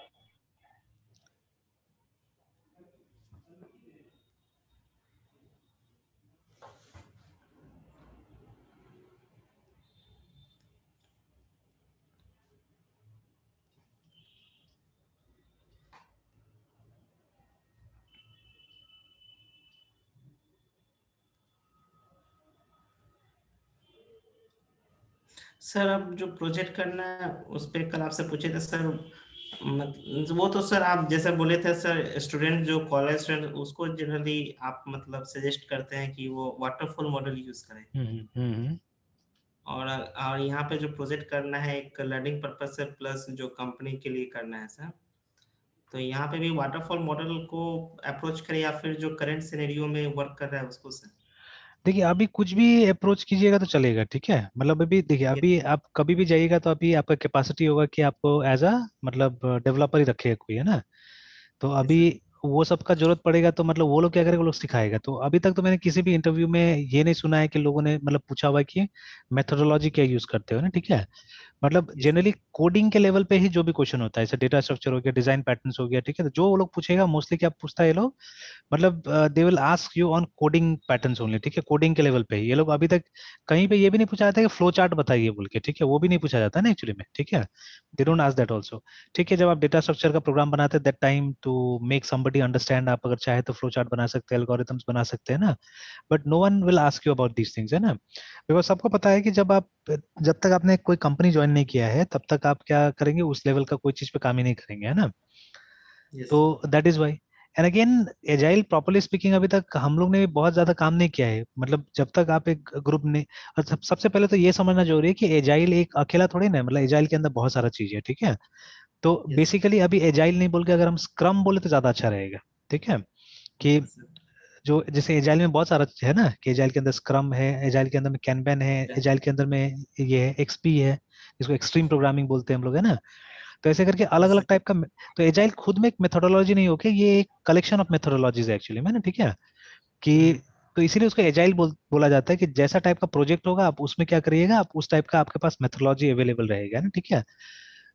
सर अब जो प्रोजेक्ट करना है उस पे कल आपसे पूछे थे सर, वो तो सर आप जैसे बोले थे सर, स्टूडेंट जो कॉलेज स्टूडेंट उसको जनरली आप मतलब सजेस्ट करते हैं कि वो वाटरफॉल मॉडल यूज करें। और यहाँ पे जो प्रोजेक्ट करना है एक लर्निंग पर्पज से प्लस जो कंपनी के लिए करना है सर, तो यहाँ पे भी वाटरफॉल मॉडल को अप्रोच करें या फिर जो करंट सिनेरियो में वर्क कर रहा है उसको सर। देखिए, अभी कुछ भी अप्रोच कीजिएगा तो चलेगा, ठीक है। मतलब अभी देखिए, यस अभी आप कभी भी जाइएगा तो अभी आपका कैपेसिटी होगा कि आपको एज अ मतलब डेवलपर ही रखेगा कोई, है ना। तो यस अभी सर। वो सब का जरूरत पड़ेगा तो मतलब वो लोग क्या करेंगे, वो लोग सिखाएगा। तो अभी तक तो मैंने किसी भी इंटरव्यू में ये नहीं सुना है कि लोगों ने मतलब पूछा हुआ है कि मेथोडोलॉजी क्या यूज करते हो ना, ठीक है। मतलब यस सर। जनरली कोडिंग के लेवल पे ही जो भी क्वेश्चन होता है, जैसे डेटा स्ट्रक्चर हो गया, डिजाइन पैटर्न्स हो गया, ठीक है, तो जो वो लोग पूछेगा मोस्टली क्या पूछता है ये लोग, मतलब they will ask you on coding patterns only, ठीक है, कोडिंग के लेवल पे ही। ये लोग अभी तक कहीं पे ये भी नहीं पूछा जाता है कि फ्लो चार्ट बताइए बोल के, ठीक है, वो भी नहीं पूछा जाता है ना एक्चुअली में, ठीक है। They don't ask that also. ठीक है, जब आप डेटा स्ट्रक्चर का प्रोग्राम बनाते हैं that time to make somebody understand, आप अगर चाहे तो फ्लो चार्ट बना सकते हैं, एल्गोरिथम्स बना सकते हैं ना। But no one will ask you about these things, है ना। बिकॉज सबको पता है कि जब तक आपने कोई कंपनी ज्वाइन नहीं किया है तब तक आप क्या करेंगे, उस लेवल का कोई चीज पे काम ही नहीं करेंगे, है ना। यस तो sir. That is why. And again, agile properly speaking अभी तक हम लोग ने भी बहुत ज्यादा काम नहीं किया है। मतलब जब तक आप एक ग्रुप ने, और सबसे पहले तो ये समझना जरूरी है कि एजाइल एक अकेला थोड़ी ना है, मतलब एजाइल के अंदर बहुत सारा चीज है, ठीक है। तो यस सर। बेसिकली अभी एजाइल नहीं बोल के अगर हम स्क्रम बोले तो ज्यादा अच्छा रहेगा, ठीक है। कि हाँ सर। जो जैसे एजाइल में बहुत सारा है ना, कि एजाइल के अंदर स्क्रम है, एजाइल के अंदर में कैनबैन है, एजाइल के अंदर में ये है एक्सपी है, जिसको एक्सट्रीम प्रोग्रामिंग बोलते हैं हम लोग, है ना। तो ऐसे करके अलग यस अलग सर। टाइप का तो एजाइल खुद में एक मेथोडोलॉजी नहीं होके ये एक कलेक्शन ऑफ मेथोडोलॉजीज है एक्चुअली में ना, ठीक है। कि तो इसीलिए उसको एजाइल बोला जाता है कि जैसा टाइप का प्रोजेक्ट होगा आप उसमें क्या करिएगा, आप उस टाइप का आपके पास मेथोडोलॉजी अवेलेबल रहेगा ना, ठीक है।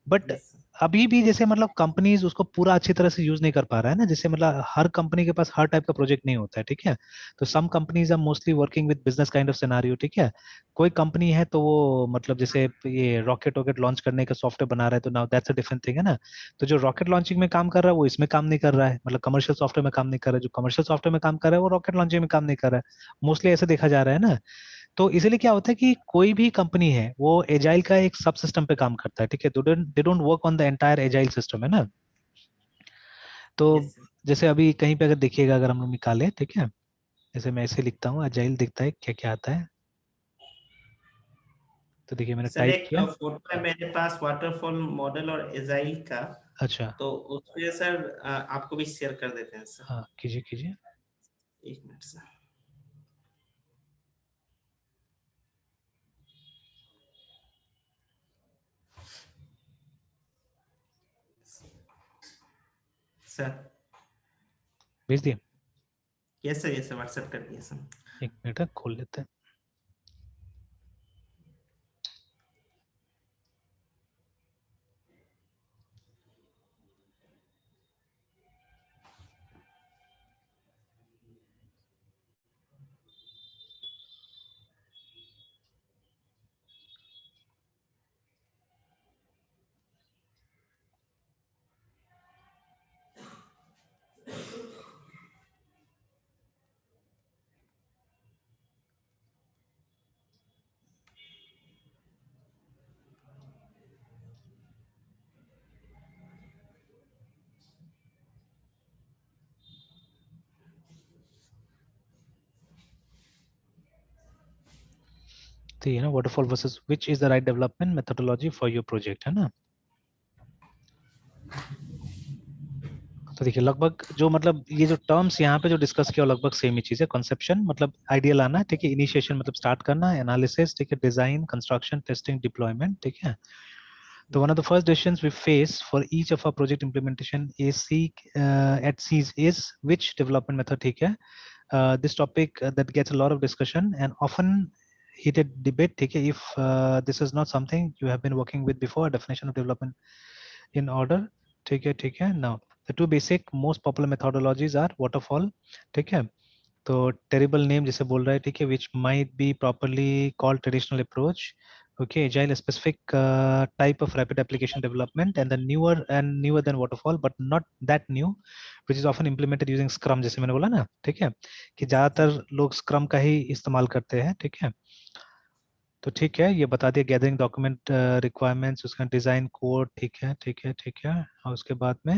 But yes sir. अभी भी जैसे मतलब कंपनीज उसको पूरा अच्छी तरह से यूज नहीं कर पा रहा है ना, जैसे मतलब हर कंपनी के पास हर टाइप का प्रोजेक्ट नहीं होता है, ठीक है। तो some companies are mostly working with business kind of scenario, ठीक है। कोई कंपनी है तो वो मतलब जैसे ये रॉकेट वॉकेट लॉन्च करने का सॉफ्टवेयर बना रहा है, तो now that's a different thing, है ना। तो जो रॉकेट लॉन्चिंग में काम कर रहा है वो इसमें काम नहीं कर रहा है, मतलब कमर्शियल सॉफ्टवेयर में काम नहीं कर रहा है। जो कमर्शियल सॉफ्टवेयर में काम कर रहा है वो रॉकेट लॉन्चिंग में काम नहीं कर रहा है, मोस्टली ऐसे देखा जा रहा है ना। तो इसीलिए क्या होता है कि कोई भी कंपनी है वो एजाइल का एक सब सिस्टम पे काम करता है, ठीक है। They don't work on the entire agile system, है ना। तो यस सर। जैसे अभी कहीं पे अगर देखिएगा, अगर हम लोग निकाले, ठीक है, जैसे मैं ऐसे लिखता हूँ एजाइल, दिखता है क्या क्या आता है। तो देखिए मैंने सर टाइप एक किया। फोटो है मेरे पास वाटरफॉल मॉडल और एजाइल का, अच्छा। तो उसमें सर आपको भी शेयर कर देते हैं सर। हाँ, कीजिए कीजिए। एक मिनट सर। सर। भेज दिए। यस सर व्हाट्सएप कर दिया सर। एक मिनट खोल लेते हैं। तो ये ना waterfall versus which is the right development methodology for your project, है ना। तो देखिए लगभग जो मतलब ये जो टर्म्स यहाँ पे जो डिस्कस किया वो लगभग सेम ही चीज है। कंसेप्शन मतलब आइडिया लाना, ठीक है। इनिशिएशन मतलब स्टार्ट करना, एनालिसिस, ठीक है, डिजाइन, कंस्ट्रक्शन, टेस्टिंग, डिप्लॉयमेंट, ठीक है। तो one of the first decisions we face for each of our project implementation is at Seas is which development method, ठीक है। This topic that gets a lot of discussion and often heated debate, ठीक है, if this is not something you have been working with before, definition of development in order, ठीक है. Now the two basic most popular methodologies are waterfall, ठीक है, तो terrible name जिसे बोल रहा है, ठीक है, which might be properly called traditional approach. Okay, agile, a specific type of rapid application development, and the newer than waterfall, but not that new, which is often implemented using scrum, जैसे मैंने बोला ना, ठीक है, कि ज्यादातर लोग scrum का ही इस्तेमाल करते हैं, ठीक है. तो ठीक है, ये बता दिया, गैदरिंग डॉक्यूमेंट रिक्वायरमेंट्स, उसका डिजाइन कोड, ठीक है. और उसके बाद में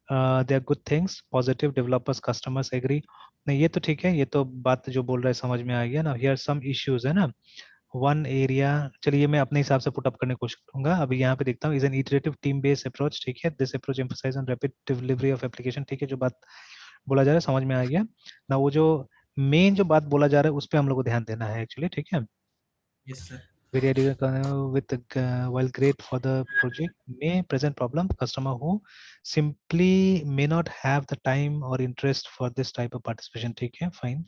they are good things, positive, developers customers agree. नहीं, ये तो ठीक है, ये तो बात जो बोल रहा है समझ में आ गया ना. हियर सम इश्यूज है ना, वन एरिया. चलिए मैं अपने हिसाब से पुट अप करने की कोशिश करूंगा. अभी यहाँ पे देखता हूँ, is an iterative team based approach, ठीक है, this approach emphasize on rapid delivery of application, ठीक है, जो बात बोला जा रहा है समझ में आ गया ना. वो जो मेन जो बात बोला जा रहा है उस पर हम लोग को ध्यान देना है एक्चुअली, ठीक है. Yes sir. Very ideal with while great for the project may present problem customer who simply may not have the time or interest for this type of participation, ठीक है, fine.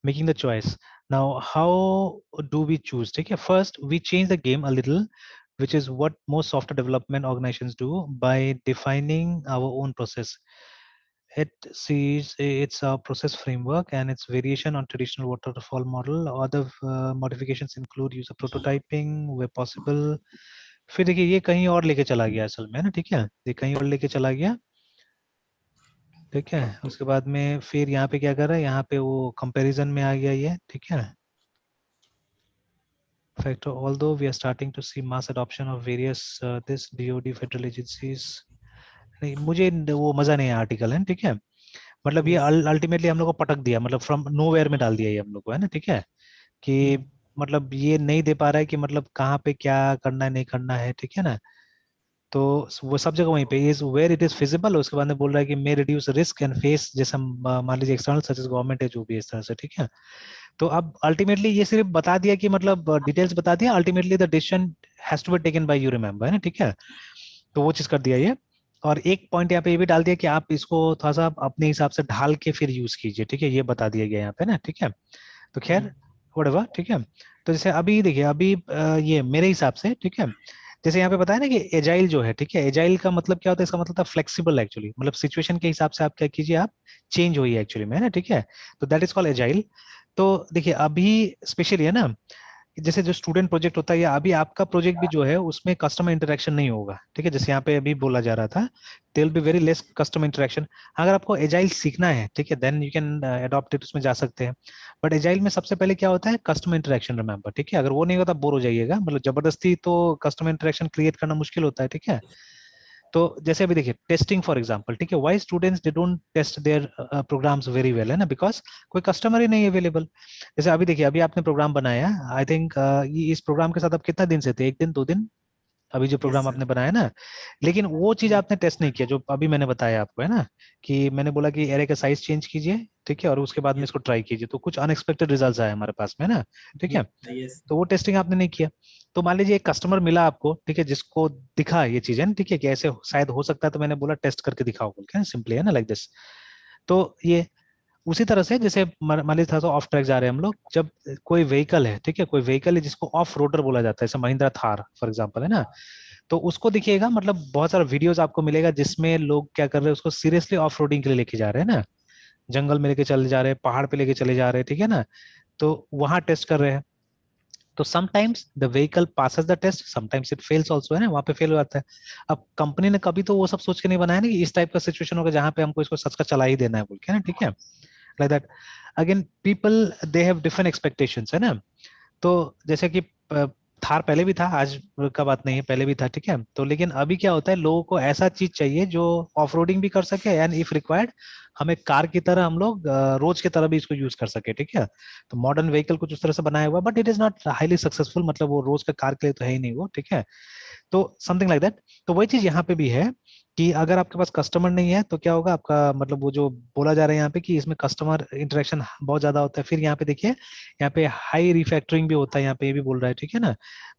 Making the choice. Now how do we choose, ठीक है. First we change the game a little, which is what most software development organizations do by defining our own process. It sees it's a process framework and its variation on traditional waterfall model. Other modifications include use of prototyping where possible. फिर देखिए ये कहीं और लेके चला गया असल में ना, ठीक है, ये कहीं और लेके चला गया, ठीक है. उसके बाद में फिर यहाँ पे क्या कर रहा है, यहाँ पे वो कंपैरिजन में आ गया ये, ठीक है. Factor, although we are starting to see mass adoption of various this DoD federal agencies. नहीं, मुझे वो मजा नहीं है आर्टिकल है, ठीक है. मतलब ये यस. अल्टीमेटली हम लोग को पटक दिया, मतलब फ्रॉम नोवेयर में डाल दिया ये हम लोग को, है ना, ठीक है, कि मतलब ये नहीं दे पा रहा है कि मतलब कहाँ पे क्या करना है नहीं करना है, ठीक है ना. तो वो सब जगह वहीं पे is where it is feasible. उसके बाद में बोल रहा है कि may reduce risk and face, जैसे मान लीजिए एक्सटर्नल सच एज गवर्नमेंट है जो भी इस तरह से, ठीक है. तो अब अल्टीमेटली ये सिर्फ बता दिया कि मतलब डिटेल्स बता दिया, ultimately the decision has to be taken by you, remember, है ना, ठीक है. तो वो चीज कर दिया ये. और एक पॉइंट यहाँ पे ये भी डाल दिया कि आप इसको थोड़ा सा अपने हिसाब से ढाल के फिर यूज कीजिए, ठीक है, ये बता दिया गया यहाँ पे ना, ठीक है. तो खैर व्हाटएवर, ठीक है. तो जैसे अभी देखिए, अभी ये मेरे हिसाब से, ठीक है, जैसे यहाँ पे बताया ना कि एजाइल जो है, ठीक है, एजाइल का मतलब क्या होता है, इसका मतलब था फ्लेक्सिबल एक्चुअली, मतलब सिचुएशन के हिसाब से आप क्या कीजिए, आप चेंज होइए एक्चुअली में, है ना, ठीक है. तो दैट इज कॉल्ड एजाइल. तो देखिए अभी स्पेशली है ना, जैसे जो स्टूडेंट प्रोजेक्ट होता है या अभी आपका प्रोजेक्ट भी जो है उसमें कस्टमर इंटरेक्शन नहीं होगा, ठीक है, जैसे यहाँ पे अभी बोला जा रहा था, there will be very less customer interaction. अगर आपको एजाइल सीखना है, ठीक है, then you can adopt it, उसमें जा सकते हैं. बट एजाइल में सबसे पहले क्या होता है, कस्टमर इंटरेक्शन, रिमेंबर, ठीक है. अगर वो नहीं होता बोर हो जाइएगा, मतलब जबरदस्ती तो कस्टमर इंटरेक्शन क्रिएट करना मुश्किल होता है, ठीक है. तो जैसे अभी देखिए टेस्टिंग फॉर एग्जांपल, ठीक है, why students they don't test their programs very well, है ना, बिकॉज कोई कस्टमर ही नहीं अवेलेबल. जैसे अभी देखिए, अभी आपने प्रोग्राम बनाया, आई थिंक इस प्रोग्राम के साथ आप कितना दिन से थे, एक दिन दो दिन, अभी जो यस प्रोग्राम सर. आपने बनाया ना, लेकिन वो चीज आपने टेस्ट नहीं किया जो अभी मैंने बताया आपको, है ना, कि मैंने बोला कि एरे का साइज चेंज कीजिए, ठीक है, और उसके बाद में इसको ट्राई कीजिए, तो कुछ अनएक्सपेक्टेड रिजल्ट्स आए हमारे पास में ना, ठीक है. यस. तो वो टेस्टिंग आपने नहीं किया. तो मान लीजिए एक कस्टमर मिला आपको, ठीक है, जिसको दिखा ये चीज है ना, ठीक है, कि ऐसे शायद हो सकता है, तो मैंने बोला टेस्ट करके दिखाओ बोल के, सिंपली, है ना, लाइक दिस. तो ये उसी तरह से जैसे मान लीजिए थोड़ा सा ऑफ ट्रैक जा रहे हैं हम लोग, जब कोई व्हीकल है, ठीक है, कोई व्हीकल है जिसको ऑफ रोडर बोला जाता है, जैसे महिंद्रा थार फॉर एग्जांपल, है ना, तो उसको दिखिएगा, मतलब बहुत सारा वीडियोस आपको मिलेगा जिसमें लोग क्या कर रहे हैं, उसको सीरियसली ऑफ रोडिंग के लिए लेके जा रहे हैं ना, जंगल में लेके चले जा रहे हैं, पहाड़ पे लेके चले जा रहे हैं, ठीक है ना, तो वहां टेस्ट कर रहे हैं. तो sometimes the vehicle passes the test, sometimes it fails also, है ना, वहां पे फेल हो जाता है. अब कंपनी ने कभी तो वो सब सोच के नहीं बनाया ना कि इस टाइप का सिचुएशन होगा जहां पे हमको इसको सच का चला ही देना है बोल के ना, ठीक है, like that. Again people they have different expectations, है ना. तो जैसे कि थार पहले भी था, आज का बात नहीं है, पहले भी था, ठीक है. तो लेकिन अभी क्या होता है, लोगों को ऐसा चीज चाहिए जो ऑफ रोडिंग भी कर सके एंड इफ रिक्वायर्ड हमें कार की तरह हम लोग रोज की तरह भी इसको यूज कर सके, ठीक है. तो मॉडर्न व्हीकल कुछ उस तरह से बनाया हुआ, but it is not highly successful, मतलब वो रोज का कार के लिए तो है ही नहीं वो, ठीक है. तो समथिंग लाइक दैट. तो वही चीज यहाँ पे भी है कि अगर आपके पास कस्टमर नहीं है तो क्या होगा आपका, मतलब वो जो बोला जा रहा है यहाँ पे कि इसमें कस्टमर इंटरेक्शन बहुत ज्यादा होता है. फिर यहाँ पे देखिए, यहाँ पे हाई रिफैक्टरिंग भी होता है, यहाँ पे ये भी बोल रहा है, ठीक है ना,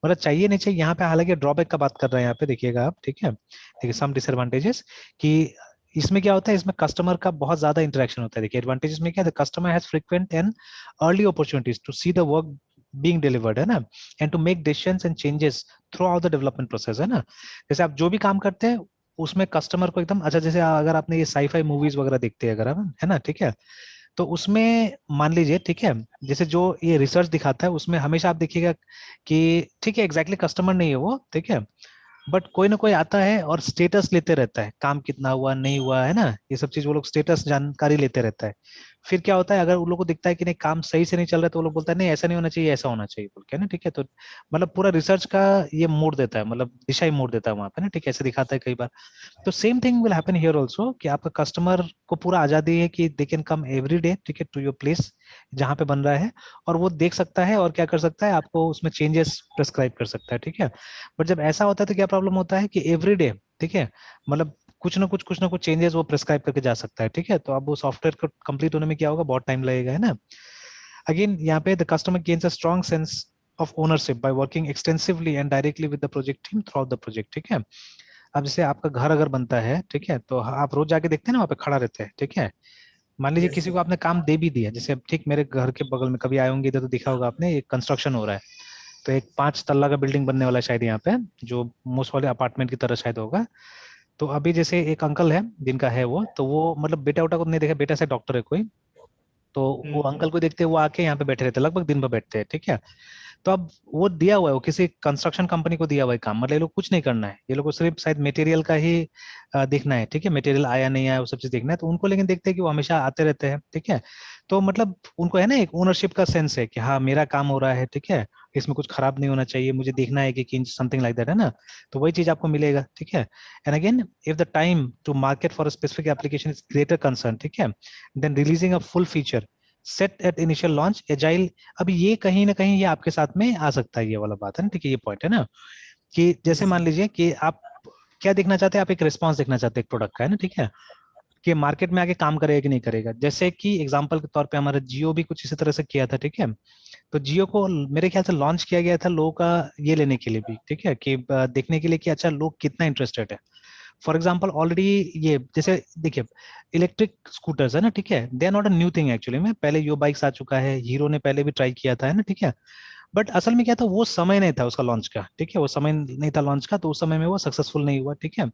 मतलब चाहिए नहीं चाहिए, यहाँ पे हालांकि ड्रॉबैक का बात कर रहे हैं यहाँ पे, देखिएगा आप, ठीक है, देखिए सम डिसएडवांटेजेस, कि इसमें क्या होता है, इसमें कस्टमर का बहुत ज्यादा इंटरेक्शन होता है. देखिए एडवांटेजेस में क्या है, the customer has frequent and early opportunities to see the work being delivered, है ना, and to make decisions and changes throughout the development process, है ना। जैसे आप जो भी काम करते हैं उसमें कस्टमर को एकदम अच्छा, जैसे अगर आपने ये साईफाई मूवीज वगैरह देखते हैं अगर आप, है ना, ठीक है, तो उसमें मान लीजिए, ठीक है, जैसे जो ये रिसर्च दिखाता है उसमें हमेशा आप देखिएगा कि ठीक है एग्जैक्टली कस्टमर नहीं है वो, ठीक है, बट कोई ना कोई आता है और स्टेटस लेते रहता है, काम कितना हुआ नहीं हुआ, है ना, ये सब चीज वो लोग स्टेटस जानकारी लेते रहता है। फिर क्या होता है, अगर उन लोग को दिखता है कि नहीं काम सही से नहीं चल रहा है, तो वो लोग बोलता है नहीं ऐसा नहीं होना चाहिए, ऐसा होना चाहिए बोल के ना, ठीक है। तो मतलब पूरा रिसर्च का ये मोड़ देता है, मतलब दिशा ही मोड़ देता है वहां पे ना, ठीक है, ऐसे दिखाता है कई बार। तो same thing will happen here also, कि आपका कस्टमर को पूरा आजादी है कि they can come every day, ठीक है, टू योर प्लेस जहाँ पे बन रहा है, और वो देख सकता है और क्या कर सकता है, आपको उसमें चेंजेस प्रेस्क्राइब कर सकता है, ठीक है। बट जब ऐसा होता है तो क्या प्रॉब्लम होता है कि एवरी डे, ठीक है, मतलब कुछ ना कुछ चेंजेस वो प्रेस्क्राइब करके जा सकता है, ठीक है। तो अब वो सॉफ्टवेयर को कंप्लीट होने में क्या होगा, बहुत टाइम लगेगा, है ना। अगेन यहाँ पे the customer gains a strong sense of ownership by working extensively and directly with the project team through out the project, ठीक है। अब जैसे आपका घर अगर बनता है, ठीक है, तो आप रोज जाके देखते हैं ना, वहाँ पे खड़ा रहते हैं, ठीक है। मान लीजिए यस किसी को सर। आपने काम दे भी दिया, जैसे अब ठीक मेरे घर के बगल में कभी आए होंगे इधर तो दिखा होगा आपने, एक कंस्ट्रक्शन हो रहा है, तो एक 5 तल्ला का बिल्डिंग बनने वाला है शायद यहाँ पे, जो मोस्ट वाले अपार्टमेंट की तरह शायद होगा। तो अभी जैसे एक अंकल है जिनका है वो, तो वो मतलब बेटा उटा को नहीं देखा, बेटा से डॉक्टर है कोई, तो वो अंकल को देखते हैं, वो आके यहाँ पे बैठे रहते हैं, लगभग दिन भर बैठते हैं, ठीक है। तो अब वो दिया हुआ है, वो किसी कंस्ट्रक्शन कंपनी को दिया हुआ है काम, मतलब ये लोग कुछ नहीं करना है, ये लोग को सिर्फ शायद मटेरियल का ही देखना है, ठीक है, मटेरियल आया नहीं आया वो सब चीज देखना है। तो उनको लेकिन देखते हैं कि वो हमेशा आते रहते हैं, ठीक है। तो मतलब उनको है ना एक ओनरशिप का सेंस है कि हाँ मेरा काम हो रहा है, ठीक है, इसमें कुछ खराब नहीं होना चाहिए, मुझे देखना है कि समथिंग लाइक दैट, है ना। तो वही चीज आपको मिलेगा, ठीक है। And again if the time to market for a specific application is greater concern, ठीक है, then releasing a full feature set at initial launch agile. अब ये कहीं ना कहीं ये आपके साथ में आ सकता है, ये वाला बात है ना, ठीक है, ये पॉइंट है ना, कि जैसे यस मान सर। लीजिए कि आप क्या देखना चाहते हैं, आप एक रिस्पॉन्स देखना चाहते हैं एक प्रोडक्ट का, है ना, ठीक है, कि मार्केट में आके काम करेगा कि नहीं करेगा। जैसे कि एग्जांपल के तौर पे हमारा जियो भी कुछ इसी तरह से किया था, ठीक है। तो जियो को मेरे ख्याल से लॉन्च किया गया था लोगों का ये लेने के लिए भी, ठीक है, कि देखने के लिए कि अच्छा लोग कितना इंटरेस्टेड है। फॉर एग्जाम्पल ऑलरेडी ये जैसे देखिए इलेक्ट्रिक स्कूटर्स है ना, ठीक है, they are not a new thing actually में, पहले यो बाइक्स आ चुका है, हीरो ने पहले भी ट्राई किया था, है ना, ठीक है। बट असल में क्या था, वो समय नहीं था उसका लॉन्च का, ठीक है, वो समय नहीं था लॉन्च का, तो उस समय में वो सक्सेसफुल नहीं हुआ, ठीक है।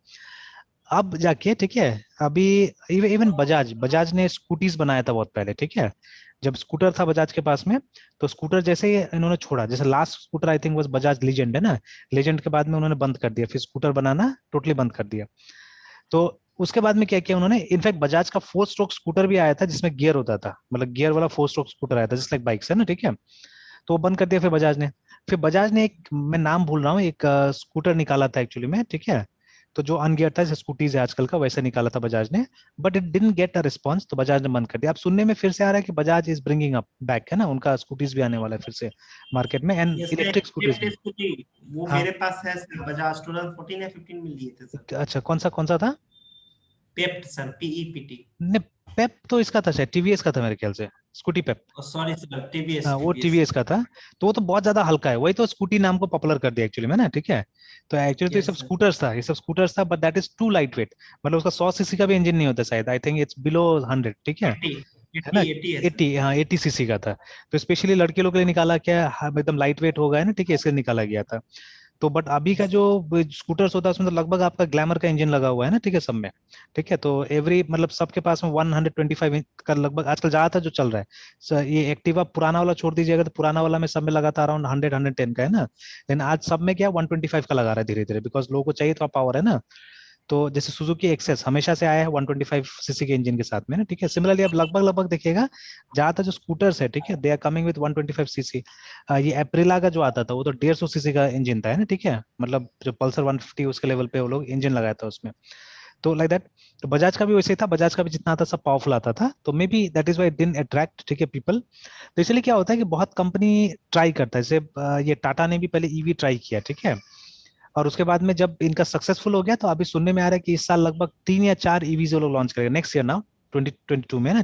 अब जाके, ठीक है, अभी इवन बजाज बजाज ने स्कूटीज बनाया था बहुत पहले, ठीक है, जब स्कूटर था बजाज के पास में। तो स्कूटर जैसे ही इन्होंने छोड़ा, जैसे last scooter I think was Bajaj legend, है ना, लीजेंड के बाद में उन्होंने बंद कर दिया, फिर स्कूटर बनाना टोटली बंद कर दिया। तो उसके बाद में क्या किया उन्होंने, इनफैक्ट बजाज का 4 स्ट्रोक स्कूटर भी आया था जिसमें गियर होता था, मतलब गियर वाला 4 स्ट्रोक स्कूटर आया था जिस लाइक बाइक्स है ना, ठीक है। तो वो बंद कर दिया फिर बजाज ने। फिर बजाज ने एक, मैं नाम भूल रहा हूँ, एक स्कूटर निकाला था एक्चुअली में, ठीक है। तो जो अनगियर था जैसे स्कूटीज है आजकल का, वैसे निकाला था बजाज ने, but it didn't get a response, तो बजाज ने बंद कर दिया। अब सुनने में फिर से आ रहा है कि Bajaj is bringing up back, है ना, उनका स्कूटीज भी आने वाला है फिर से मार्केट में, and yes sir, electric scooties pepped भी। स्कूटी वो हाँ, मेरे पास है सर, बजाज 2014 या 15 में लिए थे सर। अच्छा कौन सा था। पेप्ट सर, पीईपीटी। ने पेप तो इसका था शायद, टीवीएस का था मेरे ख्याल से, Scooty Pep. Sorry sir, TVS हाँ वो टीवीएस। टीवीएस का था। तो वो तो बहुत ज्यादा हल्का है, वही तो स्कूटी नाम को पॉपुलर कर दिया एक्चुअली में ना, ठीक है। तो एक्चुअली तो ये सब यस सर। स्कूटर्स था, ये सब स्कूटर्स था, but that is too light weight, मतलब उसका 100 सीसी का भी इंजन नहीं होता शायद, आई थिंक इट्स बिलो 100, ठीक है 80 है ना। 80 है सर। 80, हाँ 80 सीसी का था। तो स्पेशली लड़के लोग के लिए निकाला क्या, हाँ, एकदम लाइट वेट होगा, है ना, ठीक है, इसलिए निकाला गया था। तो बट अभी का यस जो स्कूटर्स होता है उसमें तो लगभग आपका ग्लैमर का इंजन लगा हुआ है ना, ठीक है, सब में। ठीक है, तो एवरी मतलब सबके पास में 125 का लगभग आजकल ज्यादातर जो चल रहा है। ये एक्टिवा पुराना वाला छोड़ दीजिएगा, तो पुराना वाला में सब में लगा था अराउंड 100-110 का, है ना। लेकिन आज सब में क्या 125 का लगा रहा है धीरे धीरे, बिकॉज लोगों को चाहिए तो पावर, है ना। तो जैसे सुजुकी एक्सेस हमेशा से आया है 125 सीसी के इंजन के साथ में ना, ठीक है। सिमिलरली अब लगभग लगभग देखिएगा ज्यादातर जो स्कूटर्स है, ठीक है, they are coming with 125 CC. ये एप्रिला का जो आता था वो तो 150 सीसी का इंजन था, है ना, ठीक है, मतलब जो पल्सर 150 उसके लेवल पे वो लोग इंजन लगाया था उसमें। तो लाइक दैट। तो बजाज का भी वैसे ही था, बजाज का भी जितना आता सब पावरफुल आता था, तो may be that is Y didn't attract, ठीक है, पीपल। तो इसलिए क्या होता है कि बहुत कंपनी ट्राई करता है, जैसे ये टाटा ने भी पहले ईवी ट्राई किया, ठीक है। और उसके बाद में जब इनका सक्सेसफुल हो गया, तो अभी सुनने में आ रहा है कि इस साल लगभग 3 या 4 ईवीज वो लोग लॉन्च करेगा नेक्स्ट ईयर नाउ 2022 में ना,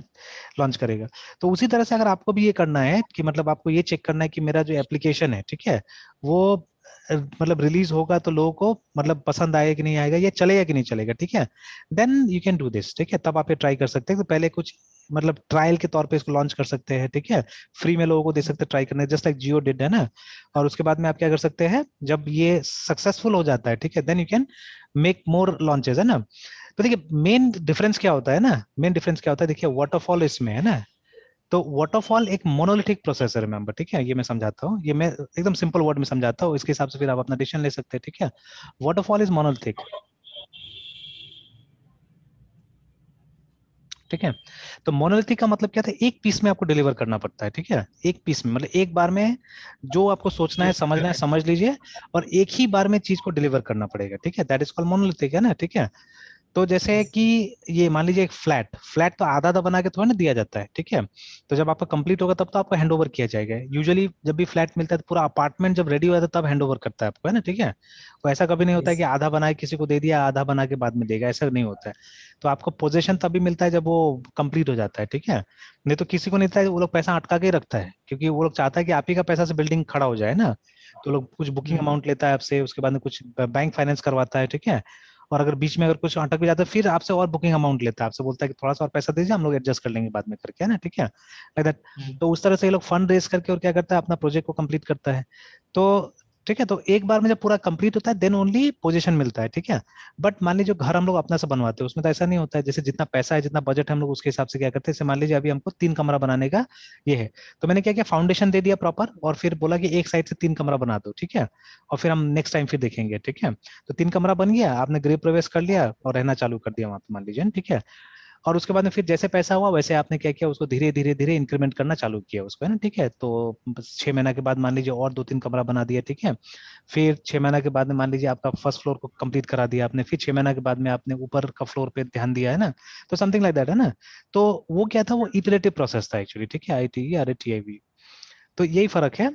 लॉन्च करेगा। तो उसी तरह से अगर आपको भी ये करना है कि मतलब आपको ये चेक करना है कि मेरा जो एप्लीकेशन है, ठीक है, वो मतलब रिलीज होगा तो लोगों को मतलब पसंद आएगा कि नहीं आएगा, ये चलेगा कि नहीं चलेगा, ठीक है, then you can do this, ठीक है, तब आप ये ट्राई कर सकते हैं। तो पहले कुछ मतलब ट्रायल के तौर पे इसको लॉन्च कर सकते हैं, ठीक है, फ्री में लोगों को दे सकते हैं ट्राई करने, जस्ट लाइक जियो डिड, है ना। और उसके बाद में आप क्या कर सकते हैं, जब ये सक्सेसफुल हो जाता है, ठीक है, then you can make more launches, है ना। तो देखिए मेन डिफरेंस क्या होता है ना, मेन डिफरेंस क्या होता है, देखिए वाटरफॉल इसमें, है ना। तो वाटरफॉल एक मोनोलिथिक प्रोसेस है, रिमेंबर, ठीक है, ये मैं समझाता हूँ, ये मैं एकदम सिंपल वर्ड में समझाता हूँ, इसके हिसाब से फिर आप अपना डिसीजन ले सकते हैं, ठीक है। वाटरफॉल इज मोनोलिथिक, ठीक है। तो मोनोलिथिक का मतलब क्या था, एक पीस में आपको डिलीवर करना पड़ता है, ठीक है, एक पीस में, मतलब एक बार में जो आपको सोचना है, समझना है, समझ लीजिए, और एक ही बार में चीज को डिलीवर करना पड़ेगा, ठीक है, दैट इज कॉल्ड मोनोलिथिक, है ना, ठीक है। तो जैसे यस कि ये मान लीजिए एक फ्लैट, फ्लैट तो आधा आधा बना के थोड़ा ना दिया जाता है, ठीक है। तो जब आपका कंप्लीट होगा तब तो आपको हैंड ओवर किया जाएगा, यूजुअली जब भी फ्लैट मिलता है तो पूरा अपार्टमेंट जब रेडी हुआ था तब हैंड ओवर करता है आपको, है ना, ठीक है। वो ऐसा कभी नहीं होता है यस कि आधा बना के किसी को दे दिया, आधा बना के बाद में देगा, ऐसा नहीं होता है। तो आपको पोजीशन तभी मिलता है जब वो कंप्लीट हो जाता है, ठीक है। नहीं तो किसी को नहीं था, वो लोग पैसा अटका के ही रखता है, क्योंकि वो लोग चाहता है कि आप ही का पैसा से बिल्डिंग खड़ा हो जाए ना। तो लोग कुछ बुकिंग अमाउंट लेता है आपसे, उसके बाद में कुछ बैंक फाइनेंस करवाता है, ठीक है। और अगर बीच में अगर कुछ अटक भी जाता है फिर आपसे और बुकिंग अमाउंट लेता है, आपसे बोलता है कि थोड़ा सा और पैसा दीजिए, हम लोग एडजस्ट कर लेंगे बाद में करके, है ना, ठीक है, लाइक दैट। तो उस तरह से ये लोग फंड रेज करके और क्या करता है, अपना प्रोजेक्ट को कंप्लीट करता है। तो ठीक है, तो एक बार में जब पूरा कंप्लीट होता है देन ओनली पोजीशन मिलता है, ठीक है। बट मान लीजिए घर हम लोग अपना से बनवाते हैं, उसमें तो ऐसा नहीं होता है, जैसे जितना पैसा है, जितना बजट है, हम लोग उसके हिसाब से क्या करते हैं, जैसे मान लीजिए अभी हमको 3 कमरा बनाने का ये है, तो मैंने क्या किया, फाउंडेशन दे दिया प्रॉपर, और फिर बोला कि एक साइड से 3 कमरा बना दो, ठीक है, और फिर हम नेक्स्ट टाइम फिर देखेंगे, ठीक है। तो 3 कमरा बन गया, आपने गृह प्रवेश कर लिया और रहना चालू कर दिया वहां पे, मान लीजिए, ठीक है। और उसके बाद में फिर जैसे पैसा हुआ वैसे आपने क्या किया, उसको धीरे धीरे धीरे इंक्रीमेंट करना चालू किया उसको, है ना, ठीक है। तो 6 महीना के बाद मान लीजिए और 2-3 कमरा बना दिया, ठीक है। फिर 6 महीना के बाद में मान लीजिए आपका फर्स्ट फ्लोर को कंप्लीट करा दिया आपने, फिर 6 महीना के बाद में आपने ऊपर का फ्लोर पे ध्यान दिया, है ना। तो समथिंग लाइक दैट, है ना। तो वो क्या था, वो इटरेटिव प्रोसेस था एक्चुअली, ठीक है, ITE RATIV। तो यही फर्क है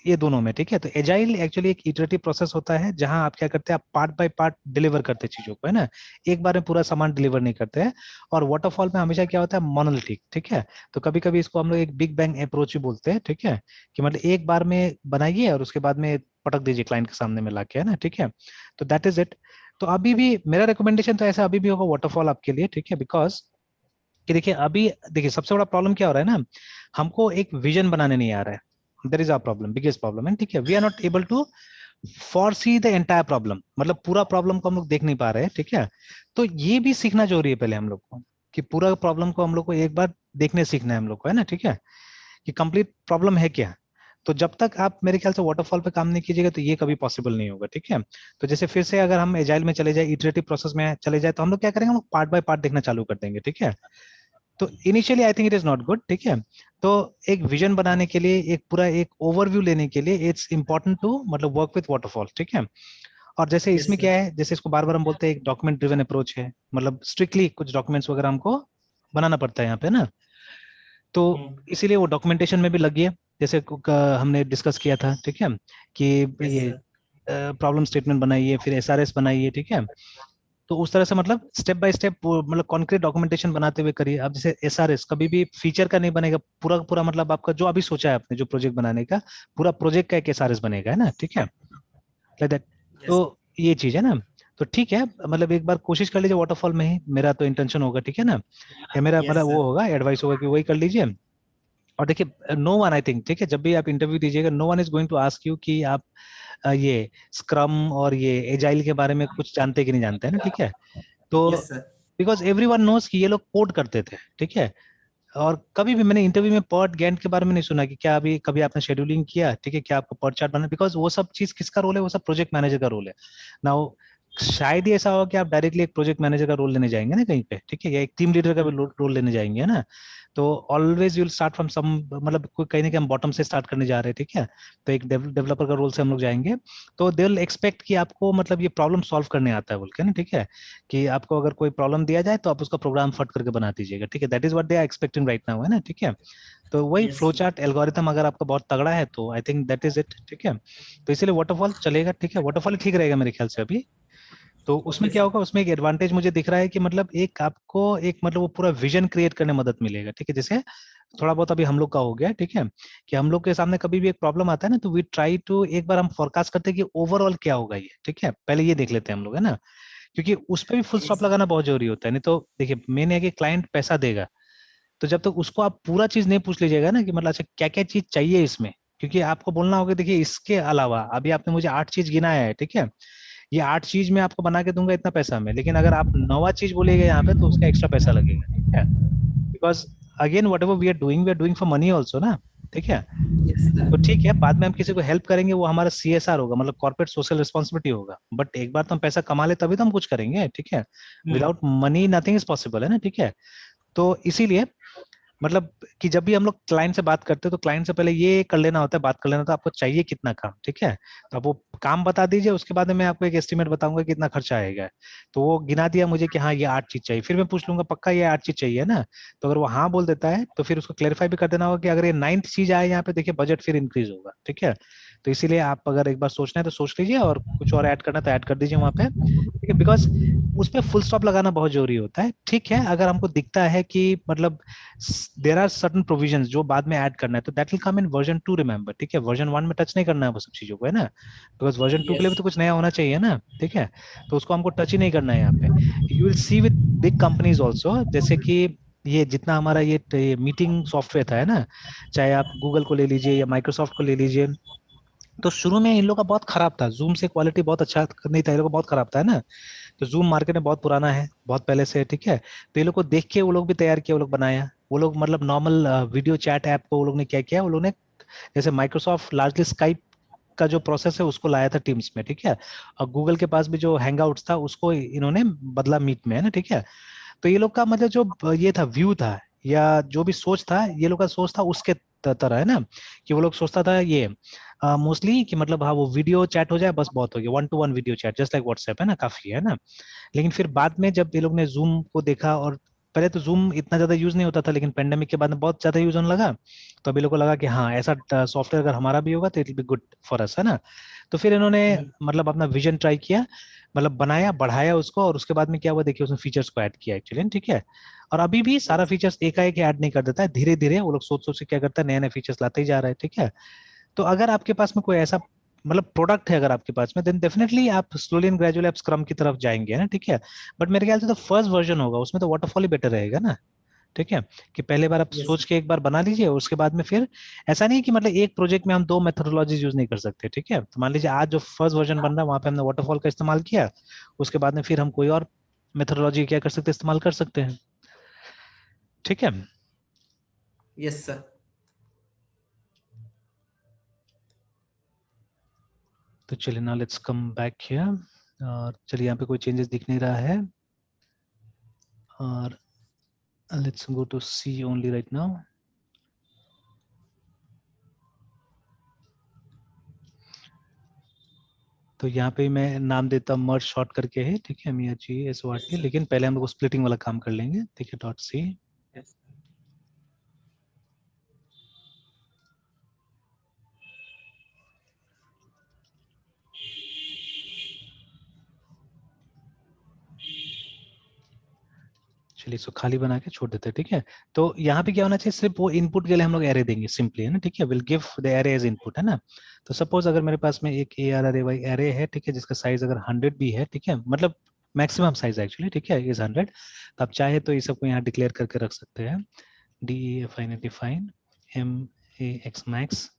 ये दोनों में, ठीक है। तो एजाइल एक्चुअली एक इटरेटिव प्रोसेस होता है, जहां आप क्या करते हैं, आप पार्ट बाय पार्ट डिलीवर करते हैं चीजों को, है ना, एक बार में पूरा सामान डिलीवर नहीं करते हैं। और वाटरफॉल में हमेशा क्या होता है, मोनोलिथिक, ठीक है। तो कभी कभी इसको हम लोग एक बिग बैंग अप्रोच भी बोलते हैं, ठीक है, कि मतलब एक बार में बनाइए और उसके बाद में पटक दीजिए क्लाइंट के सामने में लाके, है ना, ठीक है। तो दैट इज इट। तो अभी भी मेरा रिकमेंडेशन तो ऐसा अभी भी होगा वाटरफॉल आपके लिए, ठीक है, बिकॉज कि देखिए अभी, देखिए सबसे बड़ा प्रॉब्लम क्या हो रहा है ना, हमको एक विजन बनाने नहीं आ रहा है, there is a problem, biggest problem है, ठीक है। We are not able to foresee the entire problem, मतलब पूरा प्रॉब्लम को हम लोग देख नहीं पा रहे हैं, ठीक है। तो ये भी सीखना जरूरी है पहले हम लोग को, कि पूरा प्रॉब्लम को हम लोग को एक बार देखने सीखना है हम लोग को, है ना, ठीक है, कि कंप्लीट प्रॉब्लम है क्या। तो जब तक आप मेरे ख्याल से वाटरफॉल पे काम नहीं कीजिएगा तो ये कभी पॉसिबल नहीं होगा, ठीक है। तो जैसे फिर से अगर हम एजाइल में चले जाए, इटरेटिव प्रोसेस में चले जाए, तो हम लोग क्या करेंगे, हम लोग पार्ट बाय पार्ट देखना चालू कर देंगे, ठीक है। तो initially I think it is not good, ठीक है। तो एक विजन बनाने के लिए, एक पूरा एक ओवरव्यू लेने के लिए इट्स इंपॉर्टेंट टू मतलब वर्क विथ वाटरफॉल, ठीक है। और जैसे यस इसमें सर क्या है, जैसे इसको बार बार हम बोलते हैं एक डॉक्यूमेंट ड्रिवन अप्रोच है, मतलब स्ट्रिक्टली कुछ डॉक्यूमेंट्स वगैरह हमको बनाना पड़ता है यहाँ पे ना। तो इसीलिए वो डॉक्यूमेंटेशन में भी लगी है, जैसे हमने डिस्कस किया था, ठीक है, कि यस ये सर प्रॉब्लम स्टेटमेंट बनाइए, फिर SRS बनाइए, ठीक है। तो उस तरह से मतलब स्टेप बाय स्टेप मतलब कॉन्क्रीट डॉक्यूमेंटेशन बनाते हुए करिए। अब जैसे SRS कभी भी फीचर का नहीं बनेगा, पूरा पूरा मतलब आपका जो अभी सोचा है आपने जो प्रोजेक्ट बनाने का, पूरा प्रोजेक्ट का एक SRS बनेगा, है ना, ठीक है, लाइक दैट। तो यस ये चीज है ना। तो ठीक है, मतलब एक बार कोशिश कर लीजिए वाटरफॉल में ही, मेरा तो इंटेंशन होगा, ठीक है ना, या मेरा यस मतलब वो सर होगा, एडवाइस होगा कि वही कर लीजिए। और देखिए नो वन, आई थिंक, ठीक है, जब भी आप इंटरव्यू दीजिएगा no one is going to ask you कि आप ये स्क्रम और ये एजाइल के बारे में कुछ जानते कि नहीं जानते, है ना, ठीक है। तो yes sir because everyone knows कि ये लोग कोड करते थे, ठीक है। और कभी भी मैंने इंटरव्यू में पर्ट गैंट के बारे में नहीं सुना कि क्या अभी कभी आपने शेड्यूलिंग किया, ठीक है, क्या आपको पर्ट चार्ट बना, बिकॉज वो सब चीज किसका रोल है, वो सब प्रोजेक्ट मैनेजर का रोल है ना। वो शायद ही ऐसा होगा कि आप डायरेक्टली एक प्रोजेक्ट मैनेजर का रोल लेने जाएंगे ना कहीं पे, ठीक है, या एक टीम लीडर का भी रोल लेने जाएंगे, है ना। तो always you'll start from some, मतलब कोई कहीं ना कहीं हम बॉटम से स्टार्ट करने जा रहे हैं, ठीक है। तो एक डेवलपर का रोल से हम लोग जाएंगे, तो दे विल एक्सपेक्ट कि आपको मतलब ये प्रॉब्लम सॉल्व करने आता है बोल के ना, ठीक है, कि आपको अगर कोई प्रॉब्लम दिया जाए तो आप उसका प्रोग्राम फट करके बना दीजिएगा, ठीक है, that is what they are expecting right now, है ना, ठीक है। तो वही यस फ्लो चार्ट एल्गोरिथम अगर आपका बहुत तगड़ा है तो I think that is it, ठीक है। तो इसीलिए वाटरफॉल चलेगा, ठीक है, वाटरफॉल ठीक रहेगा मेरे ख्याल से अभी। तो उसमें ओके क्या सर होगा, उसमें एक एडवांटेज मुझे दिख रहा है कि मतलब एक आपको एक मतलब वो पूरा विजन क्रिएट करने में मदद मिलेगा, ठीक है। जैसे थोड़ा बहुत अभी हम लोग का हो गया, ठीक है, कि हम लोग के सामने कभी भी एक प्रॉब्लम आता है ना, तो वी ट्राई टू एक बार हम फोरकास्ट करते हैं कि ओवरऑल क्या होगा ये, ठीक है, पहले ये देख लेते हैं हम लोग, है ना। क्योंकि उस पर भी फुल स्टॉप यस लगाना बहुत जरूरी होता है, नहीं तो देखिए मेन है कि क्लाइंट पैसा देगा, तो जब तक उसको आप पूरा चीज नहीं पूछ लीजिएगा ना कि मतलब अच्छा क्या क्या चीज चाहिए इसमें, क्योंकि आपको बोलना होगा देखिए इसके अलावा अभी आपने मुझे 8 चीज गिनाया है, ठीक है, ये 8 चीज मैं आपको बना के दूंगा इतना पैसा में, लेकिन अगर आप 9वां चीज बोलेगा यहाँ पे तो उसका एक्स्ट्रा पैसा लगेगा, ठीक है, because again whatever we are doing for money also ना, ठीक है। यस तो सर। ठीक है, बाद में हम किसी को हेल्प करेंगे वो हमारा CSR होगा, मतलब कॉर्पोरेट सोशल रिस्पॉन्सिबिलिटी होगा, बट एक बार तो हम पैसा कमा ले तभी तो हम कुछ करेंगे, ठीक है। Without money nothing is possible, है ना, ठीक है। तो इसीलिए मतलब कि जब भी हम लोग क्लाइंट से बात करते हैं तो क्लाइंट से पहले ये कर लेना होता है, बात कर लेना होता है आपको चाहिए कितना काम, ठीक है। तो आप वो काम बता दीजिए, उसके बाद में मैं आपको एक एस्टिमेट बताऊंगा कि कितना खर्चा आएगा। तो वो गिना दिया मुझे कि हाँ ये 8 चीज चाहिए, फिर मैं पूछ लूंगा पक्का ये 8 चीज चाहिए ना। तो अगर वो हाँ बोल देता है तो फिर उसको क्लेरिफाई भी कर देना होगा कि अगर ये 9th चीज आए यहाँ पे, देखिए बजट फिर इंक्रीज होगा, ठीक है। तो इसीलिए आप अगर एक बार सोचना है तो सोच लीजिए, और कुछ और ऐड करना है तो ऐड कर दीजिए वहां पे, ठीक है, बिकॉज उस पे फुल स्टॉप लगाना बहुत जरूरी होता है, ठीक है। अगर हमको दिखता है कि मतलब देर आर सर्टन प्रोविजंस जो बाद में ऐड करना है, तो that will come in version 2, remember, ठीक है, वर्जन 1 में टच नहीं करना है वो सब चीजों को, है ना, बिकॉज वर्जन 2 के लिए भी यस। तो कुछ नया होना चाहिए ना, ठीक है। तो उसको हमको टच ही नहीं करना है यहाँ पे। You will see with big companies also, जैसे कि ये जितना हमारा ये मीटिंग सॉफ्टवेयर था, है ना, चाहे आप गूगल को ले लीजिए या माइक्रोसॉफ्ट को ले लीजिए, तो शुरू में इन लोग का बहुत खराब था, जूम से क्वालिटी बहुत अच्छा नहीं था, इन लोग का बहुत खराब था, है ना। तो जूम मार्केट में बहुत पुराना है, बहुत पहले से, ठीक है। तो ये लोग को देख के वो लोग भी तैयार किया, वो लोग बनाया, वो लोग मतलब नॉर्मल वीडियो चैट ऐप को वो लोग ने क्या किया, वो लोग ने जैसे माइक्रोसॉफ्ट लार्जली स्काइप का जो प्रोसेस है उसको लाया था टीम्स में, ठीक है। और गूगल के पास भी जो हैंगआउट्स था उसको इन्होंने बदला मीट में, है ना, ठीक है। तो ये लोग का मतलब जो ये था व्यू था, या जो भी सोच था, ये लोग का सोच था उसके तरह, है ना, कि वो लोग सोचता था ये मोस्टली कि मतलब हाँ वो वीडियो चैट हो जाए बस बहुत हो गया, 1 to 1 video chat just like WhatsApp, है ना, काफी है ना। लेकिन फिर बाद में जब ये लोग ने जूम को देखा, और पहले तो जूम इतना ज्यादा यूज नहीं होता था, लेकिन पेंडेमिक के बाद में बहुत ज्यादा यूज होने लगा, तो अभी लोगों को लगा कि हाँ ऐसा सॉफ्टवेयर अगर हमारा भी होगा तो it will be good for us, है ना। तो फिर इन्होंने मतलब अपना विजन ट्राई किया, मतलब बनाया बढ़ाया उसको, और उसके बाद में क्या हुआ देखिए, उसने फीचर्स को ऐड किया एक्चुअली, ठीक है। और अभी भी सारा फीचर्स एकाएक ऐड नहीं कर देता है, धीरे धीरे वो लोग सोच सोच के क्या करता है, नए नए फीचर्स लाते ही जा रहा है, ठीक है। तो अगर आपके पास में कोई ऐसा मतलब प्रोडक्ट है अगर आपके पास में, देन डेफिनेटली आप स्लोली एंड ग्रेजुअली आप स्क्रम की तरफ जाएंगे ना, ठीक है। बट मेरे ख्याल से तो फर्स्ट वर्जन होगा उसमें तो वाटरफॉल ही बेटर रहेगा ना, ठीक है। कि पहले बार आप यस। सोच के एक बार बना लीजिए, उसके बाद में फिर ऐसा नहीं है कि मतलब एक प्रोजेक्ट में हम 2 मेथोडोलॉजीज यूज नहीं कर सकते, ठीक है। तो मान लीजिए आज जो फर्स्ट वर्जन बन रहा है वहां पे हमने वाटरफॉल का इस्तेमाल किया, उसके बाद में फिर हम कोई और मेथोडोलॉजी क्या कर सकते हैं, इस्तेमाल कर सकते हैं, ठीक है। Yes sir. तो चलिए ना लेट्स कम बैक हियर, और चलिए यहाँ पे कोई चेंजेस दिख नहीं रहा है, और let's go to C only right now. तो यहाँ पे मैं नाम देता हूँ मर्ज शॉर्ट करके है, ठीक है, मिया जी एस वाट यस के, सर। लेकिन पहले हम लोग स्प्लिटिंग वाला काम कर लेंगे, ठीक है, डॉट सी। यस। चलिए इसको खाली बना के छोड़ देते हैं, ठीक है। तो यहाँ पे क्या होना चाहिए, सिर्फ वो इनपुट के लिए हम लोग एरे देंगे सिंपली, है ना, ठीक है, will give the array as input, है ना। तो सपोज अगर मेरे पास में एक ARRAY एरे है, ठीक है, जिसका साइज अगर 100 भी है, ठीक है, मतलब मैक्सिमम साइज एक्चुअली, ठीक है, इज 100। तो आप चाहे तो ये सबको यहाँ डिक्लेयर करके रख सकते हैं, define max मैक्स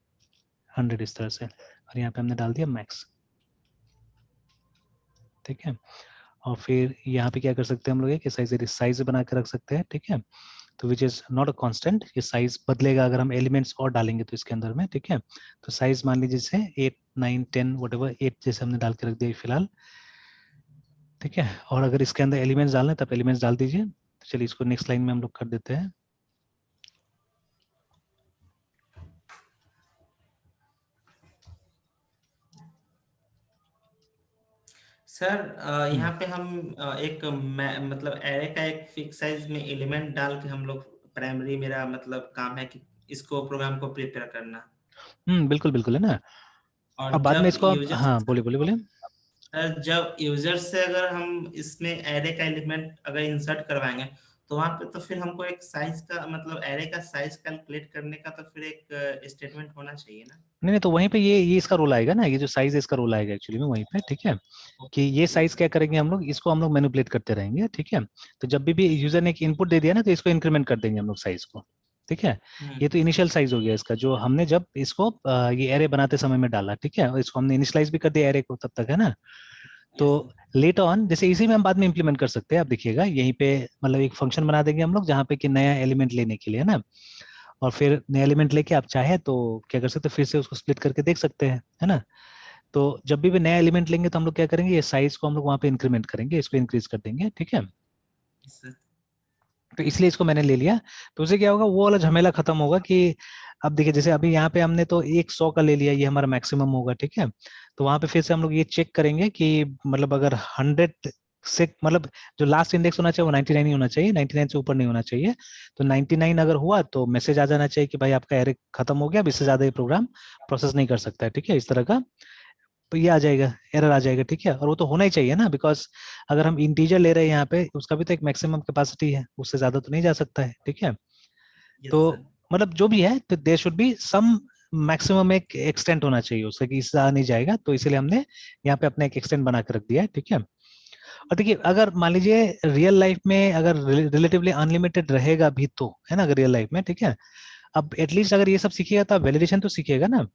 100 इस तरह से, और यहाँ पे हमने डाल दिया मैक्स, ठीक है। और फिर यहाँ पे क्या कर सकते हैं हम लोग, एक साइज बना के रख सकते हैं, ठीक है। तो which is not a constant, ये साइज बदलेगा अगर हम एलिमेंट्स और डालेंगे तो इसके अंदर में, ठीक है। तो साइज मान लीजिए जैसे 8 9 10 whatever 8 जैसे हमने डाल के रख दिया फिलहाल, ठीक है। और अगर इसके अंदर एलिमेंट्स डालना है तब एलिमेंट्स डाल दीजिए। तो चलिए इसको नेक्स्ट लाइन में हम लोग कर देते हैं। सर हम्म यहाँ पे हम मतलब एरे का एक फिक्स साइज में एलिमेंट डाल के हम लोग, प्राइमरी मेरा मतलब काम है कि इसको प्रोग्राम को प्रिपेयर करना। बिल्कुल बिल्कुल, है ना। अब और बाद में जब इसको आप, यूजर हाँ बोलिए बोलिए बोलिए। जब यूजर से अगर हम इसमें एरे का एलिमेंट अगर इंसर्ट करवाएंगे, तो वहां पे तो फिर हमको एक साइज का मतलब एरे का साइज कैलकुलेट करने का तो फिर एक स्टेटमेंट होना चाहिए ना। नहीं नहीं, तो वहीं पे ये इसका रोल आएगा ना, ये जो साइज है इसका रोल आएगा एक्चुअली में वहीं पे, ठीक है। कि ये ओके साइज सर। क्या करेंगे हम लोग, इसको हम लोग मैनिपुलेट करते रहेंगे, ठीक है। तो जब भी यूजर ने एक इनपुट दे दिया ना, तो इसको इंक्रीमेंट कर देंगे हम लोग साइज को, ठीक है। ये तो इनिशियल साइज हो गया इसका, जो हमने जब इसको ये एरे बनाते समय में डाला, ठीक है, और इसको हमने इनिशियलाइज भी कर दिया एरे को तब तक, है ना। तो यस सर। लेट ऑन जैसे इसी में हम बाद में इंप्लीमेंट कर सकते हैं, आप देखिएगा यहीं पे मतलब एक फंक्शन बना देंगे हम लोग जहाँ पे कि नया एलिमेंट लेने के लिए, है ना। और फिर नया एलिमेंट लेके आप चाहे तो क्या कर सकते हैं, फिर से उसको स्प्लिट करके देख सकते हैं, है ना। तो जब भी नया एलिमेंट लेंगे तो हम लोग क्या करेंगे, ये साइज को हम लोग वहाँ पे इंक्रीमेंट करेंगे, इसको इंक्रीज कर देंगे, ठीक है। Yes sir. तो इसलिए इसको मैंने ले लिया। तो उससे क्या होगा, वो वाला झमेला खत्म होगा कि अब देखिए जैसे अभी यहाँ पे हमने तो 100 का ले लिया, ये हमारा मैक्सिमम होगा, ठीक है। तो वहां पे फिर से हम लोग ये चेक करेंगे कि मतलब अगर 100 से मतलब जो लास्ट इंडेक्स होना चाहिए वो 99 ही होना चाहिए, 99 से ऊपर नहीं होना चाहिए। तो 99 अगर हुआ तो मैसेज आ जाना चाहिए कि भाई आपका एरे खत्म हो गया, अब इससे ज्यादा ये प्रोग्राम प्रोसेस नहीं कर सकता है, ठीक है, इस तरह का। तो ये आ जाएगा, एरर आ जाएगा, ठीक है। और वो तो होना ही चाहिए ना, बिकॉज अगर हम इंटीजर ले रहे हैं यहाँ पे, उसका भी तो एक मैक्सिमम कैपेसिटी है, उससे ज्यादा तो नहीं जा सकता है, ठीक है। यस तो सर। मतलब जो भी है, तो there should be some maximum एक एक्सटेंट होना चाहिए उसका, कि इससे नहीं जाएगा, तो इसीलिए हमने यहाँ पे अपना एक एक्सटेंट बना के रख दिया है, ठीक है। और देखिए अगर मान लीजिए रियल लाइफ में अगर रिलेटिवली अनलिमिटेड रहेगा भी तो, है ना, अगर रियल लाइफ में, ठीक है। अब एटलीस्ट अगर ये सब सीखेगा तो वैलिडेशन तो सीखेगा ना।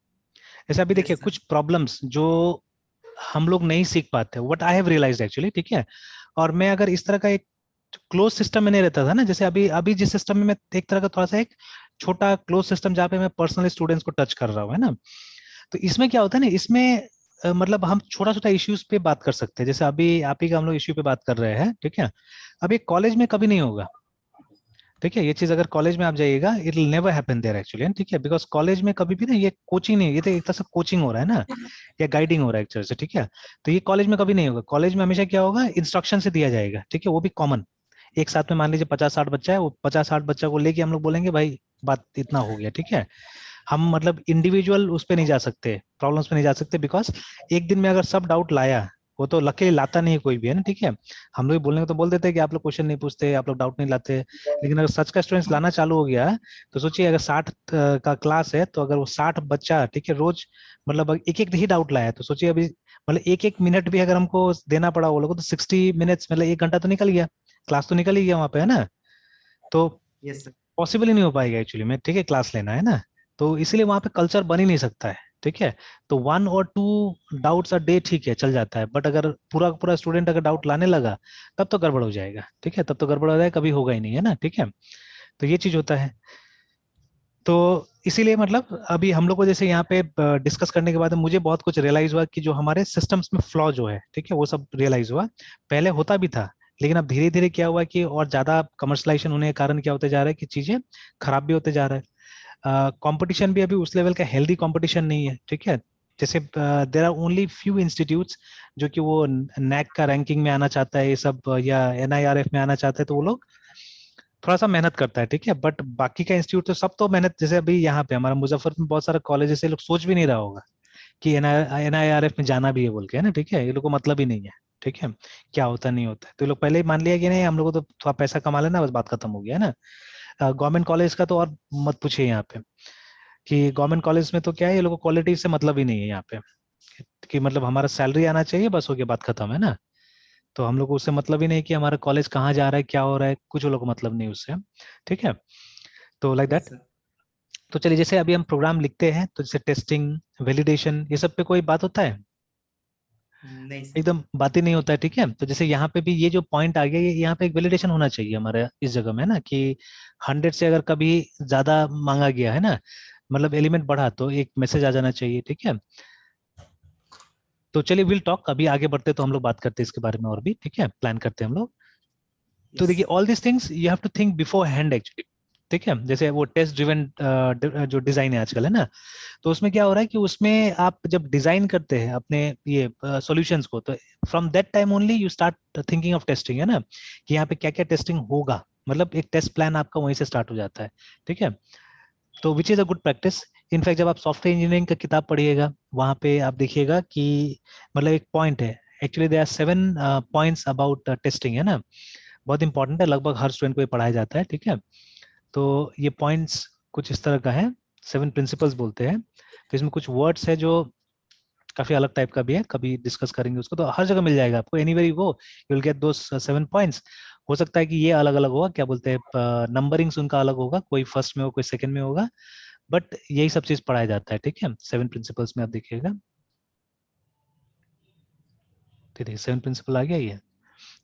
जैसे अभी देखिए यस सर। कुछ प्रॉब्लम्स जो हम लोग नहीं सीख पाते, what I have realised actually, ठीक है। और मैं अगर इस तरह का एक क्लोज सिस्टम में नहीं रहता था ना, जैसे अभी अभी जिस सिस्टम में मैं एक तरह का थोड़ा सा एक छोटा क्लोज सिस्टम जहाँ पे मैं पर्सनल स्टूडेंट्स को टच कर रहा हूँ, है ना। तो इसमें क्या होता है ना, इसमें मतलब हम छोटा छोटा इश्यूज पे बात कर सकते हैं, जैसे अभी आप ही का हम लोग इश्यू पे बात कर रहे हैं, ठीक है। अभी कॉलेज में कभी नहीं होगा, ठीक है। ये चीज अगर कॉलेज में आप जाइएगा, it will never happen there actually, ठीक है। बिकॉज कॉलेज में कभी भी ना ये कोचिंग नहीं, ये तो एक तरह से कोचिंग हो रहा है ना, या गाइडिंग हो रहा है एक तरह से, ठीक है। तो ये कॉलेज में कभी नहीं होगा, कॉलेज में हमेशा क्या होगा, इंस्ट्रक्शन से दिया जाएगा, ठीक है, वो भी कॉमन। एक साथ में मान लीजिए 50-60 बच्चा है, वो 50-60 बच्चा को लेके हम लोग बोलेंगे भाई बात इतना हो गया, ठीक है। हम मतलब इंडिविजुअल उस पे नहीं जा सकते, प्रॉब्लम्स पे नहीं जा सकते, बिकॉज एक दिन में अगर सब डाउट लाया, वो तो लकीली लाता नहीं है कोई भी, है ना, ठीक है। हम लोग बोलने को तो बोल देते हैं कि आप लोग क्वेश्चन नहीं पूछते, आप लोग डाउट नहीं लाते, लेकिन अगर सच का स्टूडेंट्स लाना चालू हो गया, तो सोचिए अगर 60 का क्लास है, तो अगर वो 60 बच्चा, ठीक है, रोज मतलब एक एक ही डाउट लाया, तो सोचिए अभी मतलब एक एक मिनट भी अगर हमको देना पड़ा वो लोगों को, तो 60 मिनट्स मतलब 1 घंटा तो निकल गया, क्लास तो निकल ही गया वहां पे, है ना। तो यस सर। पॉसिबल ही नहीं हो पाएगा एक्चुअली में, ठीक है, क्लास लेना, है ना। तो इसीलिए वहां पे कल्चर बन ही नहीं सकता है, ठीक है। तो 1 और 2 डाउट्स अ डे ठीक है, चल जाता है, बट अगर पूरा पूरा स्टूडेंट अगर डाउट लाने लगा, तब तो गड़बड़ हो जाएगा, ठीक है, तब तो गड़बड़ हो जाएगा, कभी होगा ही नहीं, है ना, ठीक है। तो ये चीज होता है। तो इसीलिए मतलब अभी हम लोग को जैसे यहाँ पे डिस्कस करने के बाद मुझे बहुत कुछ रियलाइज हुआ कि जो हमारे सिस्टम्स में फ्लॉ जो है, ठीक है, वो सब रियलाइज हुआ। पहले होता भी था, लेकिन अब धीरे धीरे क्या हुआ कि और ज्यादा कमर्शलाइजेशन होने के कारण क्या होते जा रहा है कि चीजें खराब भी होते जा रहा है। कंपटीशन भी अभी उस लेवल का हेल्दी कंपटीशन नहीं है, ठीक है। जैसे there are only few institutes जो कि वो नैक का रैंकिंग में आना चाहता है, ये सब या एनआईआरएफ में आना चाहता है, तो वो लोग थोड़ा सा मेहनत करता है, ठीक है। बट बाकी का इंस्टीट्यूट तो सब तो मेहनत, जैसे अभी यहाँ पे हमारा मुजफ्फरपुर में बहुत सारा कॉलेज है, लोग सोच भी नहीं रहा होगा कि एनआईआरएफ में जाना भी है बोल के, है ना, ठीक है। ये लोग को मतलब ही नहीं है, ठीक है, क्या होता नहीं होता है। तो ये लोग पहले ही मान लिया कि नहीं हम लोग को तो थोड़ा पैसा कमा लेना, बस बात खत्म हो गया, है ना। गवर्नमेंट कॉलेज का तो और मत पूछिए यहाँ पे, कि गवर्नमेंट कॉलेज में तो क्या है, ये लोगों को क्वालिटी से मतलब ही नहीं है यहाँ पे, कि मतलब हमारा सैलरी आना चाहिए, बस हो गया, बात खत्म, है ना। तो हम लोग को उससे मतलब ही नहीं कि हमारा कॉलेज कहाँ जा रहा है, क्या हो रहा है, कुछ लोग को मतलब नहीं उससे, ठीक है। तो लाइक यस दैट। सर। तो चलिए जैसे अभी हम प्रोग्राम लिखते हैं, तो जैसे टेस्टिंग, वैलिडेशन, ये सब पे कोई बात होता है, नहीं सर। एकदम बात ही नहीं होता है, ठीक है। तो जैसे यहाँ पे भी ये जो पॉइंट आ गया, ये यहाँ पे एक वैलिडेशन होना चाहिए हमारे इस जगह में, है ना, कि 100 से अगर कभी ज्यादा मांगा गया है ना, मतलब एलिमेंट बढ़ा, तो एक मैसेज आ जाना चाहिए, ठीक है। तो चलिए विल टॉक, अभी आगे बढ़ते तो हम लोग बात करते हैं इसके बारे में और भी, ठीक है, प्लान करते हैं हम लोग। तो यस देखिए sir. All this things you have to think beforehand actually, ठीक है। जैसे वो टेस्ट ड्रिवन जो डिजाइन है आजकल, है ना, तो उसमें क्या हो रहा है कि उसमें आप जब डिजाइन करते हैं अपने ये सॉल्यूशंस को, तो from that time only you start thinking of testing, है ना, कि यहाँ पे क्या क्या टेस्टिंग होगा, मतलब एक टेस्ट प्लान आपका वहीं से स्टार्ट हो जाता है, ठीक है। तो which is a good practice. In fact जब आप सॉफ्टवेयर इंजीनियरिंग का किताब पढ़िएगा, वहां पे आप देखिएगा कि मतलब एक पॉइंट है, actually there are 7 points about testing, है ना। बहुत इंपॉर्टेंट है, लगभग हर स्टूडेंट को ये पढ़ाया जाता है, ठीक है। तो ये पॉइंट्स कुछ इस तरह का है, 7 प्रिंसिपल्स बोलते हैं। तो इसमें कुछ वर्ड्स है जो काफी अलग टाइप का भी है, कभी डिस्कस करेंगे उसको, तो हर जगह मिल जाएगा आपको, anywhere you go you will get दो 7 पॉइंट्स। हो सकता है कि ये अलग अलग होगा, क्या बोलते हैं, नंबरिंग्स उनका अलग होगा, कोई फर्स्ट में हो कोई सेकंड में होगा, बट यही सब चीज पढ़ाया जाता है, ठीक है। 7 प्रिंसिपल्स में आप देखिएगा, ठीक है, 7 प्रिंसिपल आ गया ये।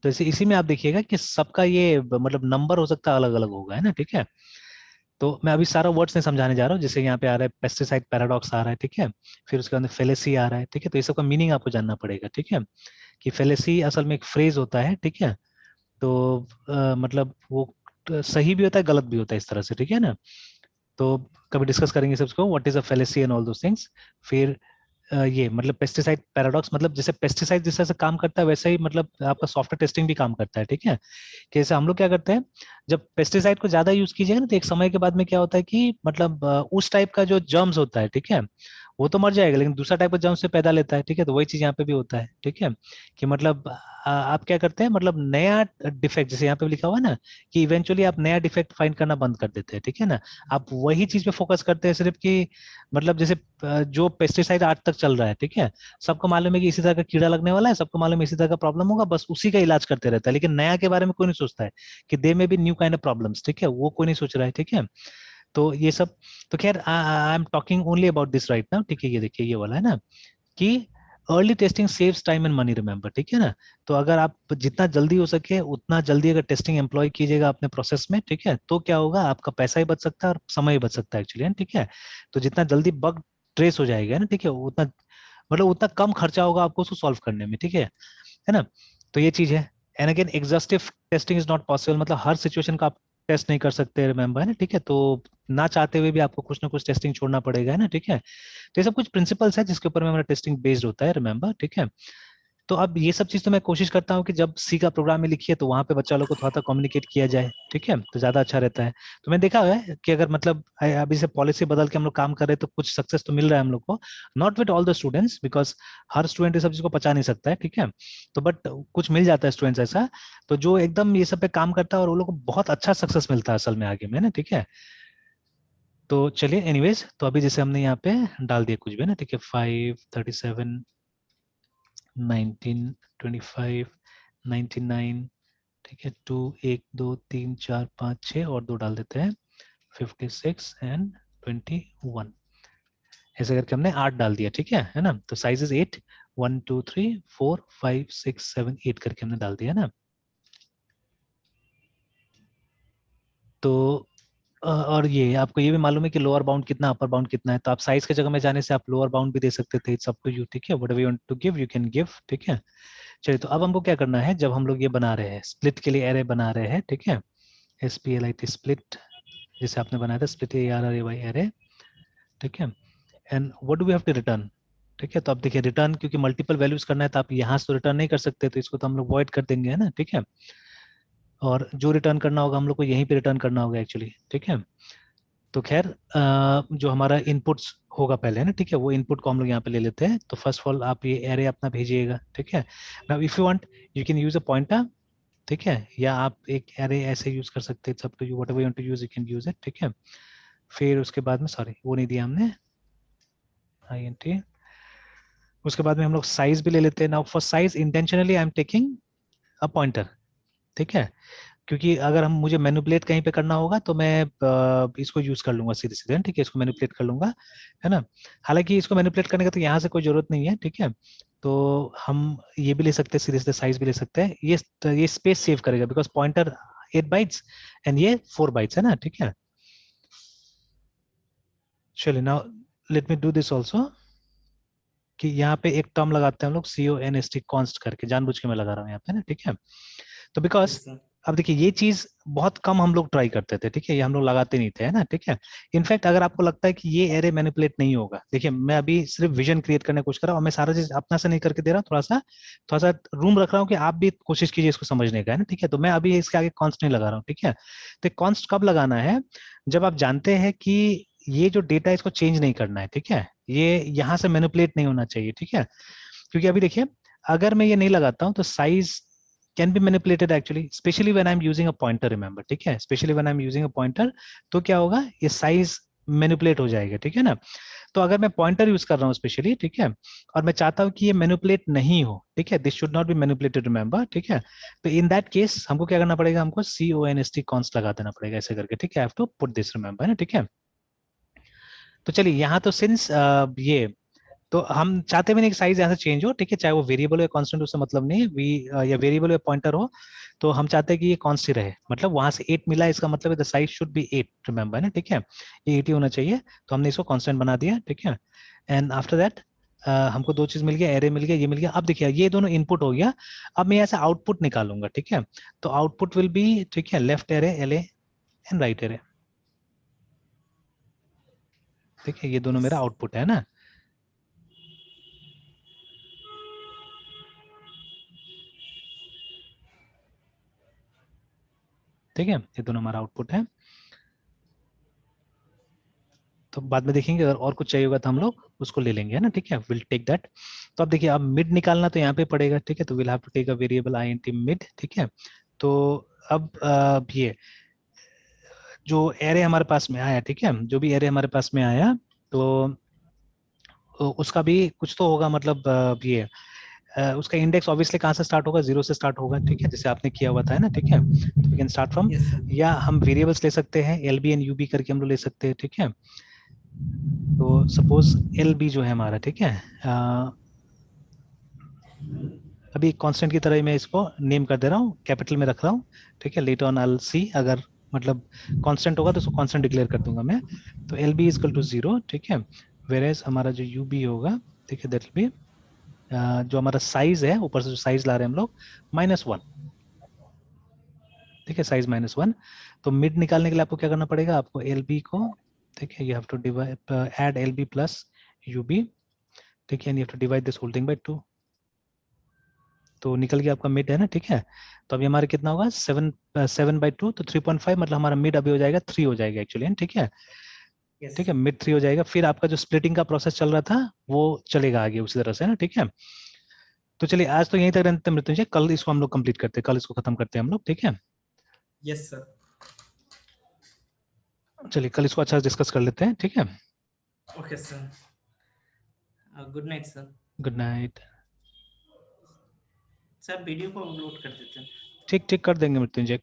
तो इसी में आप देखिएगा कि सबका ये मतलब नंबर हो सकता है अलग अलग होगा, है ना, ठीक है। तो मैं अभी सारा वर्ड्स नहीं समझाने जा रहा हूँ, जैसे यहाँ पे आ रहा है पेस्टिसाइड पैराडॉक्स आ रहा है, ठीक है। फिर उसके अंदर फेलेसी आ रहा है, ठीक है। तो ये सब का मीनिंग आपको जानना पड़ेगा, ठीक है, कि फेलेसी असल में एक फ्रेज होता है, ठीक है। तो मतलब वो सही भी होता है गलत भी होता है, इस तरह से, ठीक है ना। तो कभी डिस्कस करेंगे सबको, what is a fallacy and all those things. फिर ये मतलब पेस्टिसाइड पैराडॉक्स, मतलब जैसे पेस्टिसाइड जिस तरह से काम करता है वैसे ही मतलब आपका सॉफ्टवेयर टेस्टिंग भी काम करता है, ठीक है। कि जैसे हम लोग क्या करते हैं, जब पेस्टिसाइड को ज्यादा यूज कीजिएगा ना, तो एक समय के बाद में क्या होता है कि मतलब उस टाइप का जो जर्म्स होता है, ठीक है, वो तो मर जाएगा, लेकिन दूसरा टाइप का जर्म से पैदा लेता है, ठीक है। तो वही चीज यहाँ पे भी होता है, ठीक है। कि मतलब आप क्या करते हैं, मतलब नया डिफेक्ट, जैसे यहाँ पे लिखा हुआ है ना, कि इवेंचुअली आप नया डिफेक्ट फाइंड करना बंद कर देते हैं, ठीक है ना। आप वही चीज पे फोकस करते हैं सिर्फ, कि मतलब जैसे जो पेस्टिसाइड आज तक चल रहा है, ठीक है, सबको मालूम है कि इसी तरह का कीड़ा लगने वाला है, सबको मालूम है इसी तरह का प्रॉब्लम होगा, बस उसी का इलाज करते रहता है, लेकिन नया के बारे में कोई नहीं सोचता है कि दे में भी न्यू काइंड ऑफ प्रॉब्लम्स, ठीक है, वो कोई नहीं सोच रहा है, ठीक है। तो ये सब, तो खैर I am talking only about this right now, ठीक है। ये देखिए ये वाला है ना, कि early testing saves time and money, remember, ठीक है ना। तो अगर आप जितना जल्दी हो सके उतना जल्दी अगर टेस्टिंग एम्प्लॉय कीजिएगा अपने प्रोसेस में, ठीक है, तो क्या होगा, आपका पैसा ही बच सकता है और समय ही बच सकता है एक्चुअली, ठीक है। तो जितना जल्दी बग ट्रेस हो जाएगा ना, ठीक है, उतना मतलब उतना कम खर्चा होगा आपको उसको सॉल्व करने में, ठीक है ना। तो ये चीज है। And again exhaustive testing is not possible, मतलब हर सिचुएशन का आप टेस्ट नहीं कर सकते, रिमेंबर, है ना, ठीक है। तो ना चाहते हुए भी आपको कुछ ना कुछ टेस्टिंग छोड़ना पड़ेगा, है ना, ठीक है। तो ये सब कुछ प्रिंसिपल्स है जिसके ऊपर में हमारा टेस्टिंग बेस्ड होता है, रिमेंबर, ठीक है। तो अब ये सब चीज तो मैं कोशिश करता हूँ कि जब सी का प्रोग्राम में लिखिए तो वहां पे बच्चा लोग को थोड़ा सा कम्युनिकेट किया जाए, ठीक है, तो ज्यादा अच्छा रहता है। तो मैंने देखा है कि अगर मतलब अभी से पॉलिसी बदल के हम लोग काम कर रहे हैं तो कुछ सक्सेस तो मिल रहा है हम लोग को, not with all the students, because her student ये सब चीज को पचा नहीं सकता है, ठीक है। तो बट कुछ मिल जाता है स्टूडेंट्स ऐसा, तो जो एकदम ये सब पे काम करता है और वो लोग को बहुत अच्छा सक्सेस मिलता है असल में आगे में ना, ठीक है। तो चलिए एनीवेज, तो अभी जैसे हमने यहाँ पे डाल दिया कुछ भी ना, ठीक है, 5, 37, 19, 25, 99, ठीक है, 2, 1, 2, 3, 4, 5, 6 और 2 डाल देते हैं, 56 एंड 21, ऐसे करके हमने 8 डाल दिया, ठीक है ना। तो साइज इज 8, 1, 2, 3, 4, 5, 6, 7, 8 करके हमने डाल दिया ना। तो और ये आपको ये भी मालूम है कि लोअर बाउंड कितना अपर बाउंड कितना है, तो आप साइज के जगह में जाने से आप लोअर बाउंड भी दे सकते थे, इट्स अप टू यू, ठीक है, whatever you want to give you can give, ठीक है। चलिए, तो अब हमको क्या करना है, जब हम लोग ये बना रहे हैं स्प्लिट के लिए एरे बना रहे हैं, ठीक है, SPLIT स्प्लिट, जैसे आपने बनाया था स्प्लिट ARRAY एरे, ठीक है। And what do we have to return, ठीक है। तो अब देखिए रिटर्न, क्योंकि मल्टीपल वैल्यूज करना है तो आप यहाँ से तो रिटर्न नहीं कर सकते, तो इसको तो हम लोग वॉइड कर देंगे, है ना, ठीक है। और जो रिटर्न करना होगा हम लोग को यहीं पे रिटर्न करना होगा एक्चुअली, ठीक है। तो खैर जो हमारा इनपुट्स होगा पहले, है ना, ठीक है, वो इनपुट को हम लोग यहाँ पे ले लेते हैं। तो फर्स्ट ऑफ ऑल आप ये एरे अपना भेजिएगा, ठीक है। Now if you want you can use a pointer, ठीक है, या आप एक एरे ऐसे यूज कर सकते हैं, सब to you, whatever you want to use you can use it, ठीक है। फिर उसके बाद में, सॉरी वो नहीं दिया हमने, INT, उसके बाद में हम लोग साइज भी ले लेते हैं। Now for size intentionally I am taking a pointer, ठीक है, क्योंकि अगर हम मुझे मैनिपुलेट कहीं पे करना होगा तो मैं इसको यूज कर लूंगा सीधे सीधे, ठीक है, इसको मैनिपुलेट कर लूंगा, है ना। हालांकि इसको मैनिपुलेट करने का तो यहाँ से कोई जरूरत नहीं है, ठीक है। तो हम ये भी ले सकते हैं, सीधे सीधे साइज भी ले सकते हैं, ये स्पेस सेव करेगा बिकॉज पॉइंटर 8 बाइट्स एंड ये 4 बाइट्स है ना, ठीक है। चलिए, now let me do this also, कि यहाँ पे एक टर्म लगाते हैं हम लोग, CONST, कॉन्स्ट करके, जानबूझ के मैं लगा रहा हूँ यहाँ पे ना, ठीक है। तो बिकॉज यस सर। अब देखिए ये चीज बहुत कम हम लोग ट्राई करते थे, ठीक है, ये हम लोग लगाते नहीं थे, है ना, ठीक है। इनफैक्ट अगर आपको लगता है कि ये एरे मैनिपुलेट नहीं होगा, देखिए मैं अभी सिर्फ विजन क्रिएट करने की कोशिश कर रहा हूँ, और मैं सारा चीज अपना से नहीं करके दे रहा हूँ, थोड़ा सा रूम रख रहा हूँ कि आप भी कोशिश कीजिए इसको समझने का, है ना, ठीक है। तो मैं अभी इसके आगे कॉन्स्ट नहीं लगा रहा हूँ, ठीक है। तो कॉन्स्ट कब लगाना है, जब आप जानते हैं कि ये जो डेटा इसको चेंज नहीं करना है, ठीक है, ये यहाँ से मैनिपुलेट नहीं होना चाहिए, ठीक है। क्योंकि अभी देखिए अगर मैं ये नहीं लगाता हूँ तो size can be manipulated actually, specially when I am using a pointer, remember, ठीक है, specially when I am using a pointer, तो क्या होगा, ये साइज मैनिपुलेट हो जाएगा, ठीक है ना। तो अगर मैं पॉइंटर यूज कर रहा हूँ स्पेशली, ठीक है, और मैं चाहता हूँ कि ये मैनिपुलेट नहीं हो, ठीक है, this should not be manipulated, remember, ठीक है, तो इन दैट केस हमको क्या करना पड़ेगा, हमको CONST कॉन्स्ट लगा देना पड़ेगा ऐसे करके, ठीक है, I have to put this, remember, है ना, ठीक है। तो चलिए यहाँ तो सिंस ये, तो हम चाहते भी नहीं कि साइज यहाँ से चेंज हो, ठीक है, चाहे वो वेरिएबल हो कांस्टेंट, उससे मतलब नहीं है, या वेरिएबल या पॉइंटर हो, तो हम चाहते हैं कि ये कांस्टेंट रहे, मतलब वहां से 8 मिला, इसका मतलब है the size should be 8, remember, है ना, ठीक है, ये 80 होना चाहिए, तो हमने इसको कांस्टेंट बना दिया, ठीक है। एंड आफ्टर दैट हमको दो चीज मिल गया, एरे मिल गया, ये मिल गया। अब देखिए ये दोनों इनपुट हो गया, अब मैं यहाँ से आउटपुट निकालूंगा, ठीक है, तो आउटपुट विल बी, ठीक है, left array LA and right array, ठीक है, ये दोनों यस मेरा आउटपुट है ना। ठीक है, ये दोनों हमारा आउटपुट है, तो बाद में देखेंगे अगर और कुछ चाहिए होगा तो हम लोग उसको ले लेंगे, है ना, ठीक है, विल टेक दैट। तो अब देखिए अब मिड निकालना तो यहाँ पे पड़ेगा, ठीक है, तो will have to take a variable INT mid, ठीक है। तो अब ये जो एरे हमारे पास में आया, ठीक है, जो भी एरे हमारे पास में आया, तो उसका भी कुछ तो होगा, मतलब ये उसका इंडेक्स ऑब्वियसली कहाँ से स्टार्ट होगा, 0 से स्टार्ट होगा, ठीक है, जैसे आपने किया हुआ था, है ना, ठीक है, तो we can start from, yes sir. या हम वेरिएबल्स ले सकते हैं, LB एंड UB करके हम लोग ले सकते हैं, ठीक है। तो सपोज LB जो है हमारा, ठीक है, अभी कांस्टेंट की तरह ही मैं इसको नेम कर दे रहा हूँ, कैपिटल में रख रहा हूँ, ठीक है, लेटर ऑन आई सी, अगर मतलब कांस्टेंट होगा तो उसको कांस्टेंट डिक्लेयर कर दूंगा मैं। तो LB इज इक्वल टू 0, ठीक है, वेरेज हमारा जो UB होगा, ठीक है, दैट विल बी, जो हमारा साइज है, ऊपर से जो साइज ला रहे हैं हम लोग, -1, ठीक है, साइज -1। तो मिड निकालने के लिए आपको क्या करना पड़ेगा, आपको LB को, ठीक है, you have to divide, add LB plus UB, ठीक है, and you have to divide this whole thing by 2, तो निकल गया आपका मिड, है ना, ठीक है। तो अभी हमारे कितना होगा, 7/2, तो 3.5, मतलब हमारा मिड अभी हो जाएगा 3 हो जाएगा एक्चुअली, ठीक है, यस ठीक है, मिड 3 हो जाएगा। फिर आपका जो स्प्लिटिंग का प्रोसेस चल रहा था वो चलेगा आगे उसी तरह से ना, ठीक है। तो चलिए आज तो यहीं तक रहते हैं मृत्युंजय, कल इसको हम लोग कंप्लीट करते हैं, कल इसको खत्म करते हैं हम लोग, ठीक है। Yes sir. चलिए कल इसको अच्छा डिस्कस कर लेते हैं, ठीक है। Okay sir. Good night sir. Good night. Sir video को अपलोड कर देते हैं। ठीक ठीक कर देंगे मृत्युंजय।